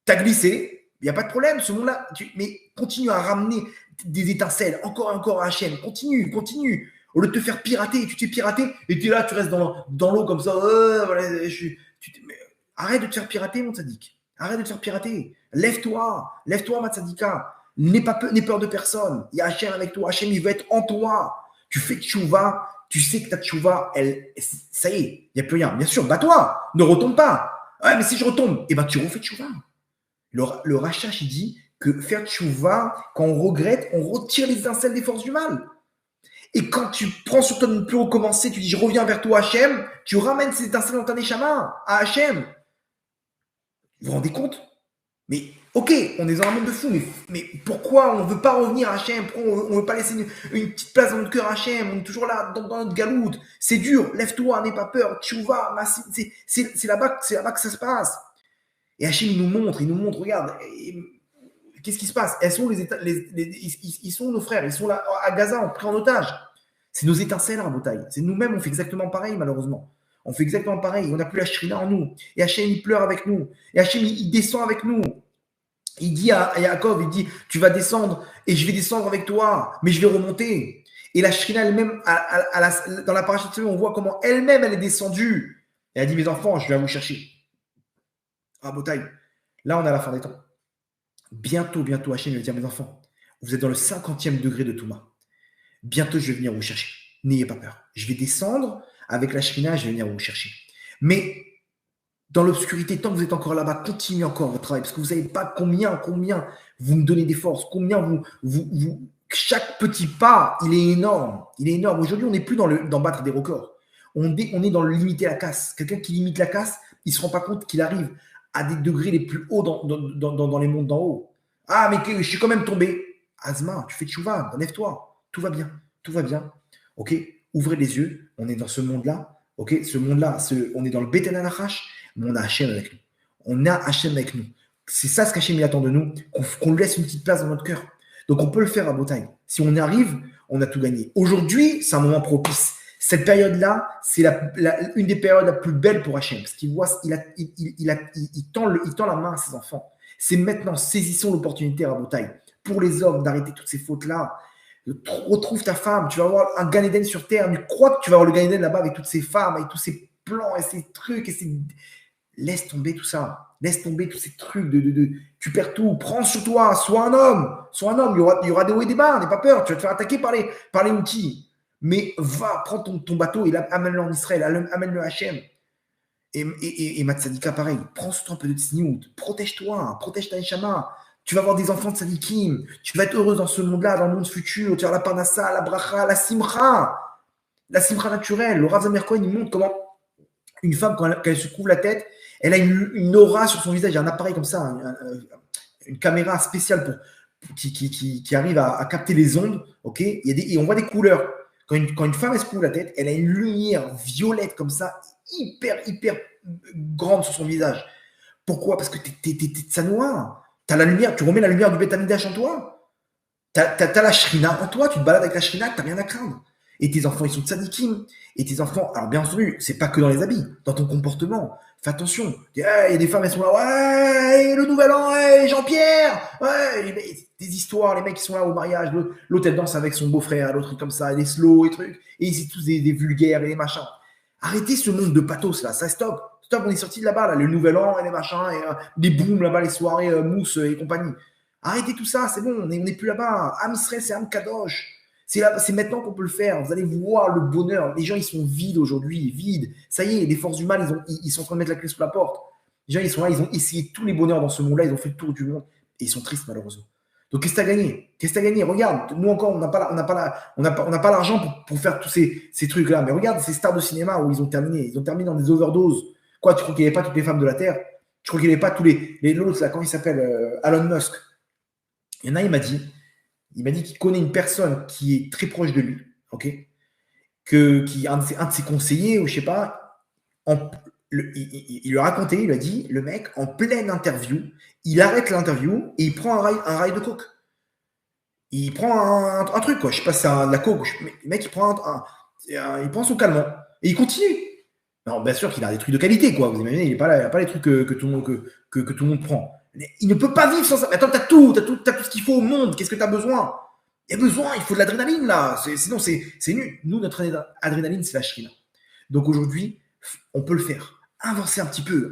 A: Tu as glissé, il n'y a pas de problème, ce monde-là. Mais continue à ramener des étincelles, encore et encore à Hachem. Continue, continue. Au lieu de te faire pirater, tu t'es piraté et tu es là, tu restes dans l'eau comme ça. Voilà, mais arrête de te faire pirater, mon tzaddik. Arrête de te faire pirater. Lève-toi, ma tzadika. N'aie peur de personne. Il y a Hachem avec toi. Hachem, il veut être en toi. Tu fais tchouva, tu sais que ta tchouva, ça y est, il n'y a plus rien. Bien sûr, bats-toi, ne retombe pas. Ouais, mais si je retombe, eh ben tu refais tchouva. Le Rachach, il dit que faire tchouva, quand on regrette, on retire les étincelles des forces du mal. Et quand tu prends sur toi de ne plus recommencer, tu dis je reviens vers toi, Hachem, tu ramènes ces étincelles dans ta neshama à Hachem. Vous vous rendez compte? Mais ok, on est dans un monde de fous, mais pourquoi on ne veut pas revenir à Hachem? Pourquoi on ne veut pas laisser une petite place dans notre cœur à Hachem? On est toujours là dans notre galoute. C'est dur, lève-toi, n'aie pas peur, tchouva, c'est là-bas que ça se passe. Et Hachem, il nous montre, regarde, qu'est-ce qui se passe? Ils sont nos frères, ils sont là à Gaza, on pris en otage. C'est nos étincelles, Rabotaï. C'est nous-mêmes, on fait exactement pareil, malheureusement. On fait exactement pareil. On n'a plus la shrina en nous. Et Hachem, il pleure avec nous. Et Hachem, il descend avec nous. Il dit à Yaakov, il dit, tu vas descendre et je vais descendre avec toi, mais je vais remonter. Et la shrina elle-même, dans la paracha de semaine, on voit comment elle-même, elle est descendue. Et elle dit, mes enfants, je vais vous chercher. Rabotaï, là, on est à la fin des temps. Bientôt, Hachem va dire, mes enfants, vous êtes dans le 50e degré de Touma. Bientôt, je vais venir vous chercher. N'ayez pas peur. Je vais descendre avec la Shrina, je vais venir vous chercher. Mais dans l'obscurité, tant que vous êtes encore là-bas, continuez encore votre travail, parce que vous ne savez pas combien vous me donnez des forces, combien chaque petit pas, il est énorme. Il est énorme. Aujourd'hui, on n'est plus dans battre des records. On est dans le limiter la casse. Quelqu'un qui limite la casse, il ne se rend pas compte qu'il arrive à des degrés les plus hauts dans les mondes d'en haut. Ah, mais je suis quand même tombé. Azma, tu fais tchouva, lève-toi. Tout va bien, tout va bien. Ok, ouvrez les yeux. On est dans ce monde-là. Ok, ce monde-là, on est dans le Beten Anachash, mais on a Hachem avec nous. On a Hachem avec nous. C'est ça ce qu'Hachem attend de nous, qu'on lui laisse une petite place dans notre cœur. Donc on peut le faire à Bretagne. Si on y arrive, on a tout gagné. Aujourd'hui, c'est un moment propice. Cette période-là, c'est une des périodes la plus belles pour Hachem, parce qu'il voit, il tend la main à ses enfants. C'est maintenant, saisissons l'opportunité à Bretagne pour les hommes d'arrêter toutes ces fautes-là. Retrouve ta femme, tu vas avoir un Gan Eden sur terre, tu crois que tu vas avoir le Gan Eden là-bas avec toutes ces femmes, avec tous ces plans et ces trucs, laisse tomber tout ça, laisse tomber tous ces trucs, tu perds tout, prends sur toi, sois un homme, il y aura des hauts et des bas, n'aie pas peur, tu vas te faire attaquer par les outils, mais va, prends ton bateau et amène-le en Israël, amène-le à Hachem. Et Matzadika, pareil, prends sur toi un peu de tsniout, protège-toi, protège ta neshama. Tu vas avoir des enfants de tzadikim. Tu vas être heureuse dans ce monde-là, dans le monde futur. Tu vas avoir la parnassa, la bracha, la simcha naturelle. Le Rav Zamer Cohen, il montre comment une femme, quand elle se couvre la tête, Elle a une aura sur son visage, il y a un appareil comme ça, une caméra spéciale qui arrive à capter les ondes, ok? Et on voit des couleurs. Quand une femme elle se couvre la tête, elle a une lumière violette comme ça, hyper grande sur son visage. Pourquoi? Parce que ça noir. Tu as la lumière, tu remets la lumière du Beth Amikdash en toi. Tu as la shrina en toi, tu te balades avec la shrina, tu n'as rien à craindre. Et tes enfants, ils sont tzadikim. Et tes enfants, alors bien entendu, c'est pas que dans les habits, dans ton comportement. Fais attention. Il y a des femmes, elles sont là, ouais, le nouvel an, ouais, Jean-Pierre, ouais, des histoires, les mecs qui sont là au mariage, l'autre elle danse avec son beau-frère, l'autre truc comme ça, et des slow et trucs, et c'est tous des vulgaires et des machins. Arrêtez ce monde de pathos là, ça stop. Stop, on est sorti de là-bas, là, le nouvel an et les machins, et des booms là-bas, les soirées mousse et compagnie. Arrêtez tout ça, c'est bon, on n'est plus là-bas. Am Israël, c'est Am Kadosh. C'est maintenant qu'on peut le faire. Vous allez voir le bonheur. Les gens, ils sont vides aujourd'hui, vides. Ça y est, les forces du mal, ils sont en train de mettre la clé sous la porte. Les gens, ils sont là, ils ont essayé tous les bonheurs dans ce monde-là, ils ont fait le tour du monde. Et ils sont tristes, malheureusement. Donc, qu'est-ce que tu as gagné? Qu'est-ce que tu as gagné? Regarde, nous encore, on n'a pas l'argent pour faire tous ces trucs-là. Mais regarde ces stars de cinéma où ils ont terminé. Ils ont terminé dans des overdoses. Quoi, tu crois qu'il n'y avait pas toutes les femmes de la Terre? Tu crois qu'il n'y avait pas tous les l'autre, là, comment il s'appelle? Elon Musk. Il y en a, il m'a dit qu'il connaît une personne qui est très proche de lui, ok, qui un de ses conseillers, ou je sais pas, il lui a raconté, il lui a dit, le mec, en pleine interview, il arrête l'interview et il prend un rail de coke. Il prend un truc, quoi. Je sais pas si c'est de la coke, mais le mec, il prend son calmant et il continue. Non, bien sûr qu'il a des trucs de qualité, quoi. Vous imaginez, il n'a pas les trucs que tout le monde prend. Il ne peut pas vivre sans ça. Mais attends, t'as tout ce qu'il faut au monde. Qu'est-ce que t'as besoin? Il y a besoin, il faut de l'adrénaline, là. Sinon, c'est nul. Nous, notre adrénaline, c'est la shrina. Donc aujourd'hui, on peut le faire. Avancer un petit peu,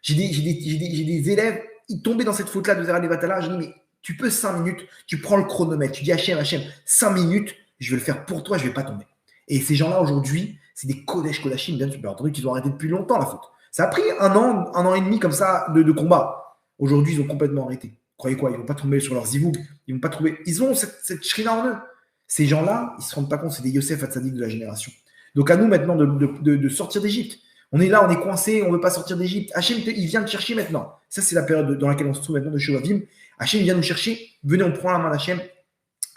A: J'ai des élèves, ils tombaient dans cette faute-là de Zera Levatala. Je dis, mais tu peux 5 minutes, tu prends le chronomètre, tu dis Hachem, 5 minutes, je vais le faire pour toi, je ne vais pas tomber. Et ces gens-là, aujourd'hui, c'est des Kodesh Kodashim, bien sûr, entendu qu'ils ont arrêté depuis longtemps la faute. Ça a pris un an et demi comme ça de combat. Aujourd'hui, ils ont complètement arrêté. Croyez quoi? Ils ne vont pas tomber sur leur zivoug. Ils vont pas trouver. Ils ont cette shrina en eux. Ces gens-là, ils ne se rendent pas compte, c'est des Yosef Hatzadik de la génération. Donc à nous maintenant de sortir d'Égypte. On est là, on est coincé, on ne veut pas sortir d'Égypte. Hachem, il vient te chercher maintenant. Ça, c'est la période dans laquelle on se trouve maintenant de Shovavim. Hachem, il vient nous chercher. Venez, on prend la main d'Hachem.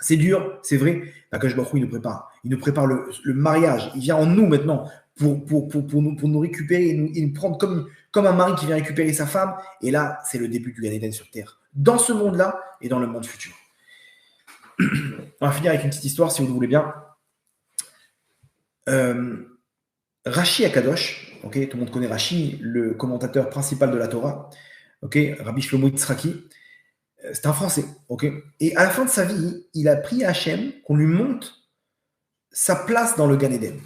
A: C'est dur, c'est vrai. Akash Baruch Hu, il nous prépare. Il nous prépare le mariage. Il vient en nous maintenant pour nous récupérer et nous prendre comme un mari qui vient récupérer sa femme. Et là, c'est le début du Gan Eden sur Terre. Dans ce monde-là et dans le monde futur. On va finir avec une petite histoire, si vous le voulez bien. Rashi Akadosh, okay, tout le monde connaît Rashi, le commentateur principal de la Torah, okay, Rabbi Shlomo Yitzhaki, c'est un Français. Okay, et à la fin de sa vie, il a prié à Hachem qu'on lui montre sa place dans le Gan Eden.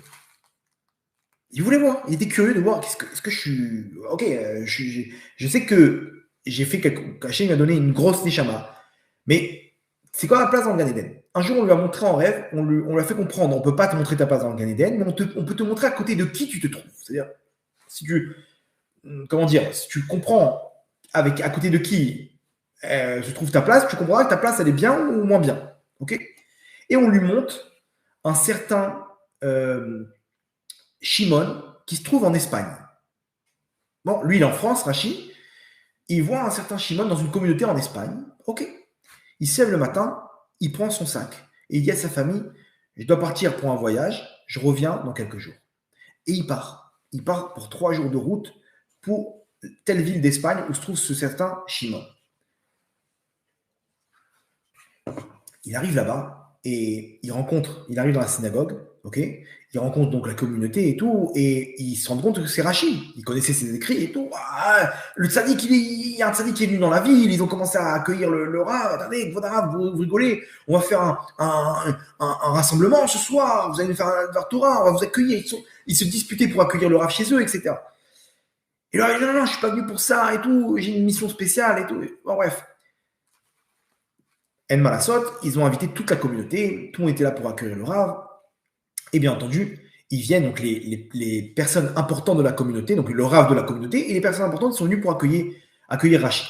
A: Il voulait voir, il était curieux de voir est-ce que je suis. Ok, je sais que j'ai fait Hachem m'a donné une grosse neshama, mais c'est quoi la place dans le Gan Eden? Un jour, on lui a montré en rêve, on lui a fait comprendre, on ne peut pas te montrer ta place dans le Gan Eden, mais on peut te montrer à côté de qui tu te trouves. C'est-à-dire, si tu comprends à côté de qui se trouve ta place, tu comprendras que ta place, elle est bien ou moins bien. Okay, et on lui montre un certain Shimon qui se trouve en Espagne. Bon, lui, il est en France, Rachi. Il voit un certain Shimon dans une communauté en Espagne. Ok. Il se lève le matin, il prend son sac et il dit à sa famille, je dois partir pour un voyage, je reviens dans quelques jours. Et il part. Il part pour 3 jours de route pour telle ville d'Espagne où se trouve ce certain Shimon. Il arrive là-bas et il arrive dans la synagogue, ok, il rencontre donc la communauté et tout, et il se rend compte que c'est Rachid. Il connaissait ses écrits et tout. Ah, le tzaddik, il y a un tzaddik qui est venu dans la ville, ils ont commencé à accueillir le Rav. Attendez, vous rigolez, on va faire un rassemblement ce soir, vous allez nous faire un Torah, on va vous accueillir. Ils se disputaient pour accueillir le Rav chez eux, etc. Et là, il dit non, je suis pas venu pour ça et tout, j'ai une mission spéciale et tout. Bon, bref. En Malasot, ils ont invité toute la communauté, tout le monde était là pour accueillir le Rav. Et bien entendu, ils viennent, donc les personnes importantes de la communauté, donc le Rav de la communauté, et les personnes importantes sont venues pour accueillir Rashi.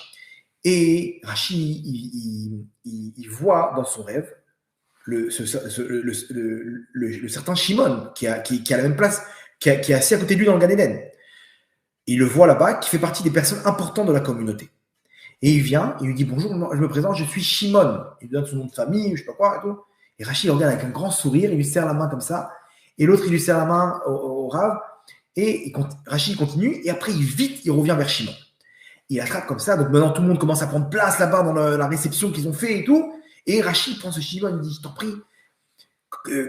A: Et Rashi, il voit dans son rêve le certain Shimon qui a la même place, qui est assis à côté de lui dans le Gan Eden. Il le voit là-bas, qui fait partie des personnes importantes de la communauté. Et il vient, il lui dit bonjour, je me présente, je suis Shimon. Il lui donne son nom de famille, je sais pas quoi et tout. Et Rachid le regarde avec un grand sourire, il lui serre la main comme ça. Et l'autre, il lui serre la main au Rav. Et Rachid continue, et après, il revient vers Shimon. Il attrape comme ça, donc maintenant tout le monde commence à prendre place là-bas dans la réception qu'ils ont fait et tout. Et Rachid prend ce Shimon, il dit, je t'en prie,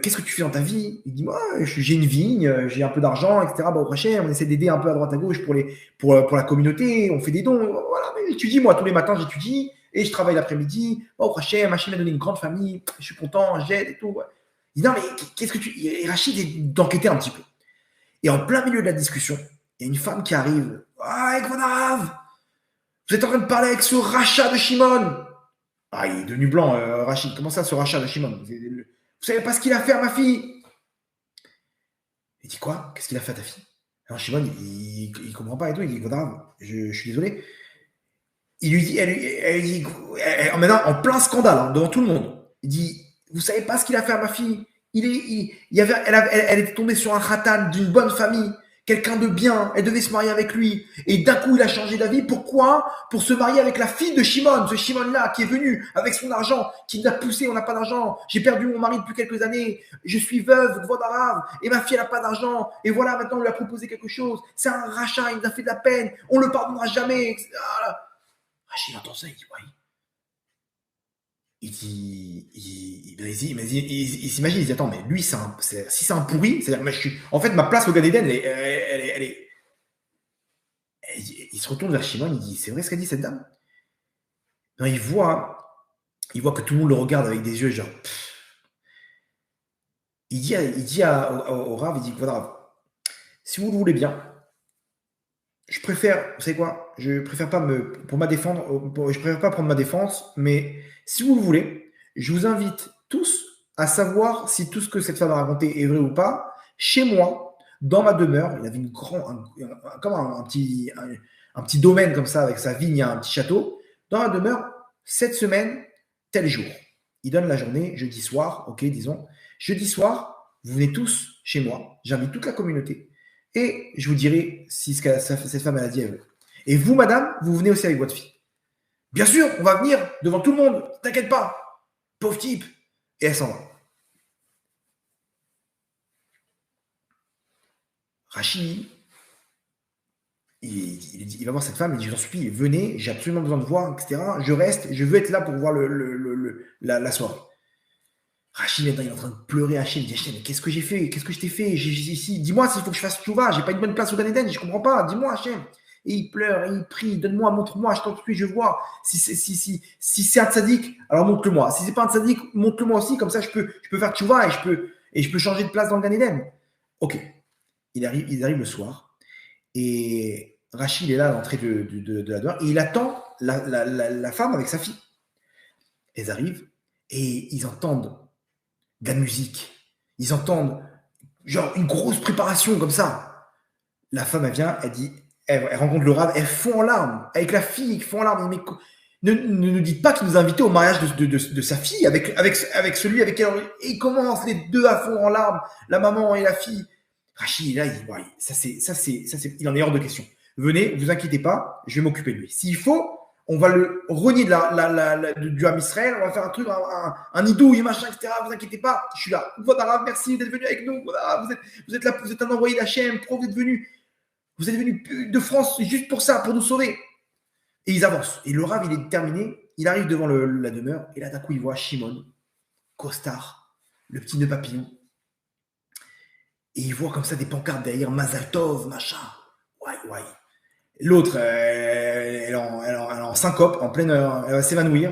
A: qu'est-ce que tu fais dans ta vie? Il dit, moi, j'ai une vigne, j'ai un peu d'argent, etc. Bon, après, on essaie d'aider un peu à droite à gauche pour la communauté, on fait des dons. Voilà, mais j'étudie, moi, tous les matins, j'étudie et je travaille l'après-midi. Bon, après, Hachem m'a donné une grande famille, je suis content, j'aide et tout. Ouais. Il dit, non, mais qu'est-ce que tu. Et Rachid est d'enquêter un petit peu. Et en plein milieu de la discussion, il y a une femme qui arrive. Ah, Ekvanav, vous êtes en train de parler avec ce rachat de Shimon. Ah, il est devenu blanc, Rachid. Comment ça, ce rachat de Shimon? Vous savez pas ce qu'il a fait à ma fille? Il dit quoi? Qu'est-ce qu'il a fait à ta fille? Alors Shimon, il comprend pas et tout. Il dit, je suis désolé. Il lui dit, elle dit, maintenant en plein scandale, hein, devant tout le monde. Il dit, vous savez pas ce qu'il a fait à ma fille? Elle était tombée sur un khatan d'une bonne famille, quelqu'un de bien. Elle devait se marier avec lui. Et d'un coup, il a changé d'avis. Pourquoi? Pour se marier avec la fille de Shimon. Ce Shimon-là, qui est venu avec son argent, qui nous a poussé, on n'a pas d'argent. J'ai perdu mon mari depuis quelques années. Je suis veuve, voix d'arabe. Et ma fille, elle n'a pas d'argent. Et voilà, maintenant, on lui a proposé quelque chose. C'est un rachat, il nous a fait de la peine. On le pardonnera jamais. Rachid entend ça, il dit, ouais. Il s'imagine, il dit, attends, mais lui, si c'est un pourri, c'est-à-dire, en fait, ma place au Gan Eden, il se retourne vers Shimon, il dit, c'est vrai ce qu'a dit cette dame? Non, il voit que tout le monde le regarde avec des yeux, genre, pff. Il dit au Rav, il dit, voilà, si vous le voulez bien, je préfère, vous savez quoi, je préfère pas je préfère pas prendre ma défense, mais si vous le voulez, je vous invite tous à savoir si tout ce que cette femme a raconté est vrai ou pas. Chez moi, dans ma demeure, il y avait comme un petit domaine comme ça, avec sa vigne, un petit château. Dans ma demeure, cette semaine, tel jour. Il donne la journée, jeudi soir, ok, disons. Jeudi soir, vous venez tous chez moi, j'invite toute la communauté. Et je vous dirai si cette femme a dit elle veut. Et vous, madame, vous venez aussi avec votre fille. Bien sûr, on va venir devant tout le monde. T'inquiète pas. Pauvre type. Et elle s'en va. Rachid, il va voir cette femme, il dit, j'en supplie, venez, j'ai absolument besoin de voir, etc. Je reste, je veux être là pour voir la soirée. Rachid, maintenant, il est en train de pleurer. Hachem, il dit, Hachem, mais qu'est-ce que j'ai fait? Qu'est-ce que je t'ai fait? Dis-moi s'il faut que je fasse tchouva. J'ai pas une bonne place au Gan Eden, je comprends pas. Dis-moi, Hachem. Et il pleure, et il prie, donne-moi, montre-moi, je t'en prie, je vois. Si c'est un tzaddik, alors montre-le-moi. Si c'est pas un tzaddik, montre-le-moi aussi, comme ça je peux faire tchouva et je peux changer de place dans le Gan Eden. Ok. Ils arrivent le soir, et Rachid est là à l'entrée de la demeure, et il attend la femme avec sa fille. Elles arrivent, et ils entendent de la musique. Ils entendent genre une grosse préparation comme ça. La femme, elle vient, elle rencontre le Rav, elle fond en larmes avec la fille qui fond en larmes. Mais ne nous dites pas qu'il nous a invités au mariage de sa fille avec celui avec qui ils commencent les deux à fond en larmes, la maman et la fille. Rachid, là, il dit, ouais, il en est hors de question. Venez, vous inquiétez pas, je vais m'occuper de lui. S'il faut, on va le renier du Ham Israël, on va faire un truc, un idouille, machin, etc. Vous inquiétez pas, je suis là. Voilà, merci d'être venu avec nous. Voilà, vous êtes là, vous êtes un envoyé d'Hachem. Pourquoi vous êtes venu? Vous êtes venu de France juste pour ça, pour nous sauver. Et ils avancent. Et le Rav, il est déterminé. Il arrive devant la demeure. Et là, d'un coup, il voit Shimon, costard, le petit nœud papillon. Et il voit comme ça des pancartes derrière, Mazal Tov, machin. Ouais. L'autre, elle est en syncope, en pleine heure, elle va s'évanouir.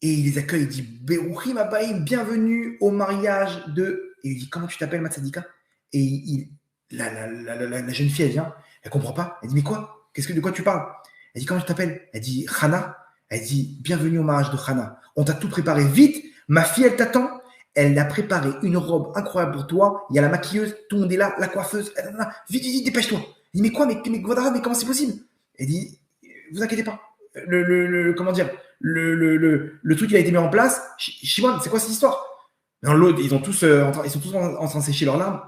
A: Et il les accueille, il dit Beruchim Abaim, bienvenue au mariage de. Et il dit comment tu t'appelles, Matsadika? Et la jeune fille, elle vient, elle comprend pas. Elle dit mais quoi? De quoi tu parles? Elle dit comment tu t'appelles? Elle dit Hana. Elle dit bienvenue au mariage de Hana. On t'a tout préparé vite. Ma fille, elle t'attend. Elle a préparé une robe incroyable pour toi. Il y a la maquilleuse, tout le monde est là, la coiffeuse. Vite, dépêche-toi. Il dit mais quoi? Mais comment c'est possible? Elle dit vous inquiétez pas. Comment dire? Le truc, il a été mis en place. Shimon, c'est quoi cette histoire? Dans l'autre, ils sont tous en train de sécher leurs larmes.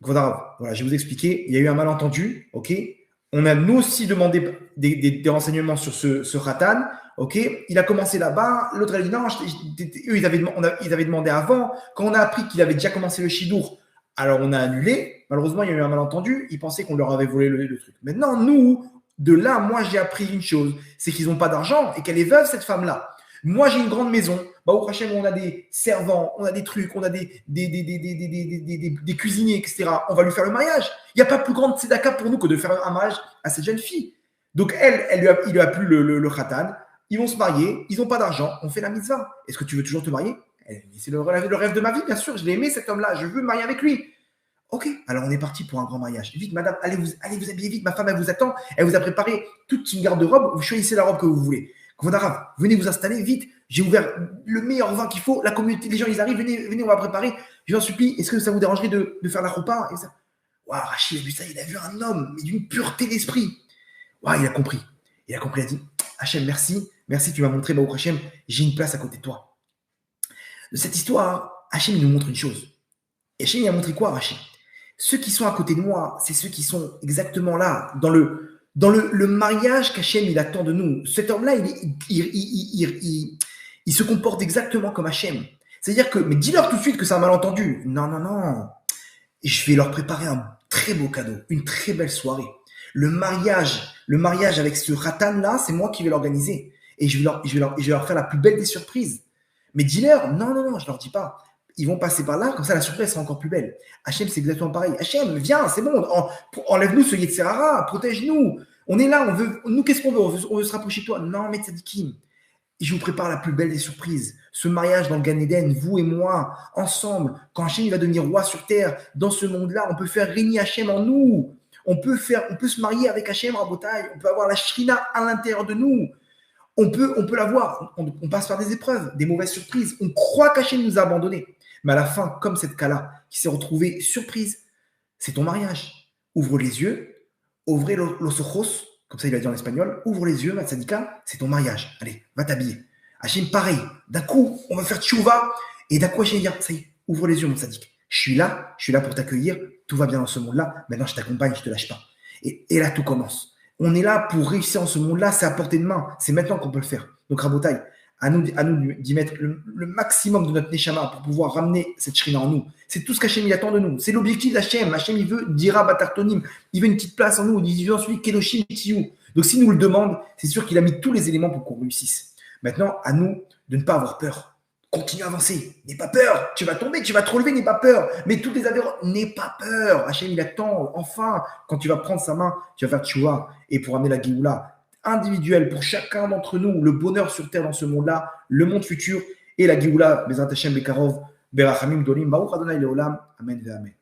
A: Voilà, je vais vous expliquer. Il y a eu un malentendu, ok. On a nous aussi demandé des renseignements sur ce Ratan, ok. Il a commencé là-bas, l'autre a dit non, eux ils avaient demandé avant. Quand on a appris qu'il avait déjà commencé le Shidour, alors on a annulé. Malheureusement, il y a eu un malentendu. Ils pensaient qu'on leur avait volé le truc. Maintenant, nous, de là, moi j'ai appris une chose, c'est qu'ils n'ont pas d'argent et qu'elle est veuve, cette femme-là. Moi, j'ai une grande maison. Au Hachem, on a des servants, on a des trucs, on a des cuisiniers, etc. On va lui faire le mariage. Il n'y a pas plus grande tzedaka pour nous que de faire un mariage à cette jeune fille. Donc, il lui a plu le khatan. Ils vont se marier. Ils n'ont pas d'argent. On fait la mitzvah. Est-ce que tu veux toujours te marier? C'est le rêve de ma vie, bien sûr. Je l'ai aimé, cet homme-là. Je veux me marier avec lui. Ok, alors on est parti pour un grand mariage. Vite, madame, allez vous habiller vite. Ma femme, elle vous attend. Elle vous a préparé toute une garde-robe. Vous choisissez la robe que vous voulez. Venez vous installer vite. J'ai ouvert le meilleur vin qu'il faut. La communauté, les gens, ils arrivent. Venez, on va préparer. Je vous en supplie, est-ce que ça vous dérangerait de faire la repas? Waouh, Rachid a vu ça. Il a vu un homme, mais d'une pureté d'esprit. Waouh, il a compris. Il a dit Hachem, merci. Merci, tu m'as montré, Baruch Hachem, j'ai une place à côté de toi. De cette histoire, Hachem, il nous montre une chose. Et Hachem, il a montré quoi, Rachid? Ceux qui sont à côté de moi, c'est ceux qui sont exactement là, dans le mariage qu'Hachem il attend de nous. Cet homme-là, il se comporte exactement comme Hachem. C'est-à-dire que, mais dis-leur tout de suite que c'est un malentendu. Non. Je vais leur préparer un très beau cadeau, une très belle soirée. Le mariage avec ce Ratan-là, c'est moi qui vais l'organiser. Et je vais leur faire la plus belle des surprises. Mais dis-leur, non, je leur dis pas. Ils vont passer par là, comme ça la surprise sera encore plus belle. Hachem, c'est exactement pareil. Hachem, viens, c'est bon, enlève-nous ce Yetzirara, protège-nous. On est là, nous, qu'est-ce qu'on veut? On veut se rapprocher de toi. Non, mais Tzadikim, je vous prépare la plus belle des surprises. Ce mariage dans le Gan Eden, vous et moi, ensemble, quand Hachem il va devenir roi sur terre, dans ce monde-là, on peut faire régner Hachem en nous. On peut se marier avec Hachem, Rabotai. On peut avoir la Shrina à l'intérieur de nous. On peut l'avoir. On passe par des épreuves, des mauvaises surprises. On croit qu'Hachem nous a abandonnés. Mais à la fin, comme cette Kala qui s'est retrouvée surprise, c'est ton mariage. Ouvre les yeux, ouvrez los ojos, comme ça il a dit en espagnol, ouvre les yeux, Matsadika, c'est ton mariage. Allez, va t'habiller. Hachem, pareil. D'un coup, on va faire tchouva, et d'un coup, Hachem dit, ça y est, ouvre les yeux, mon Sadik. Je suis là pour t'accueillir, tout va bien dans ce monde-là, maintenant je t'accompagne, je te lâche pas. Et là, tout commence. On est là pour réussir dans ce monde-là, c'est à portée de main, c'est maintenant qu'on peut le faire. Donc, Rabotai, à nous d'y mettre le maximum de notre Neshama pour pouvoir ramener cette Shrina en nous. C'est tout ce qu'Hachem il attend de nous. C'est l'objectif d'Hachem. Hachem, il veut Dira Batartonim. Il veut une petite place en nous. Il veut ensuite Kedoshim Tiyu. Donc, s'il nous le demande, c'est sûr qu'il a mis tous les éléments pour qu'on réussisse. Maintenant, à nous de ne pas avoir peur. Continue à avancer. N'aie pas peur. Tu vas tomber, tu vas te relever, n'aie pas peur. Mais toutes les affaires, n'aie pas peur. Hachem, il attend. Enfin, quand tu vas prendre sa main, tu vas faire tchouva. Et pour amener la Géoula individuelle pour chacun d'entre nous, le bonheur sur terre dans ce monde-là, le monde futur et la Géoula, Bezrat Hashem Bekarov, Berachamim Dolim, Baruch Adonai Leolam, Amen ve Amen.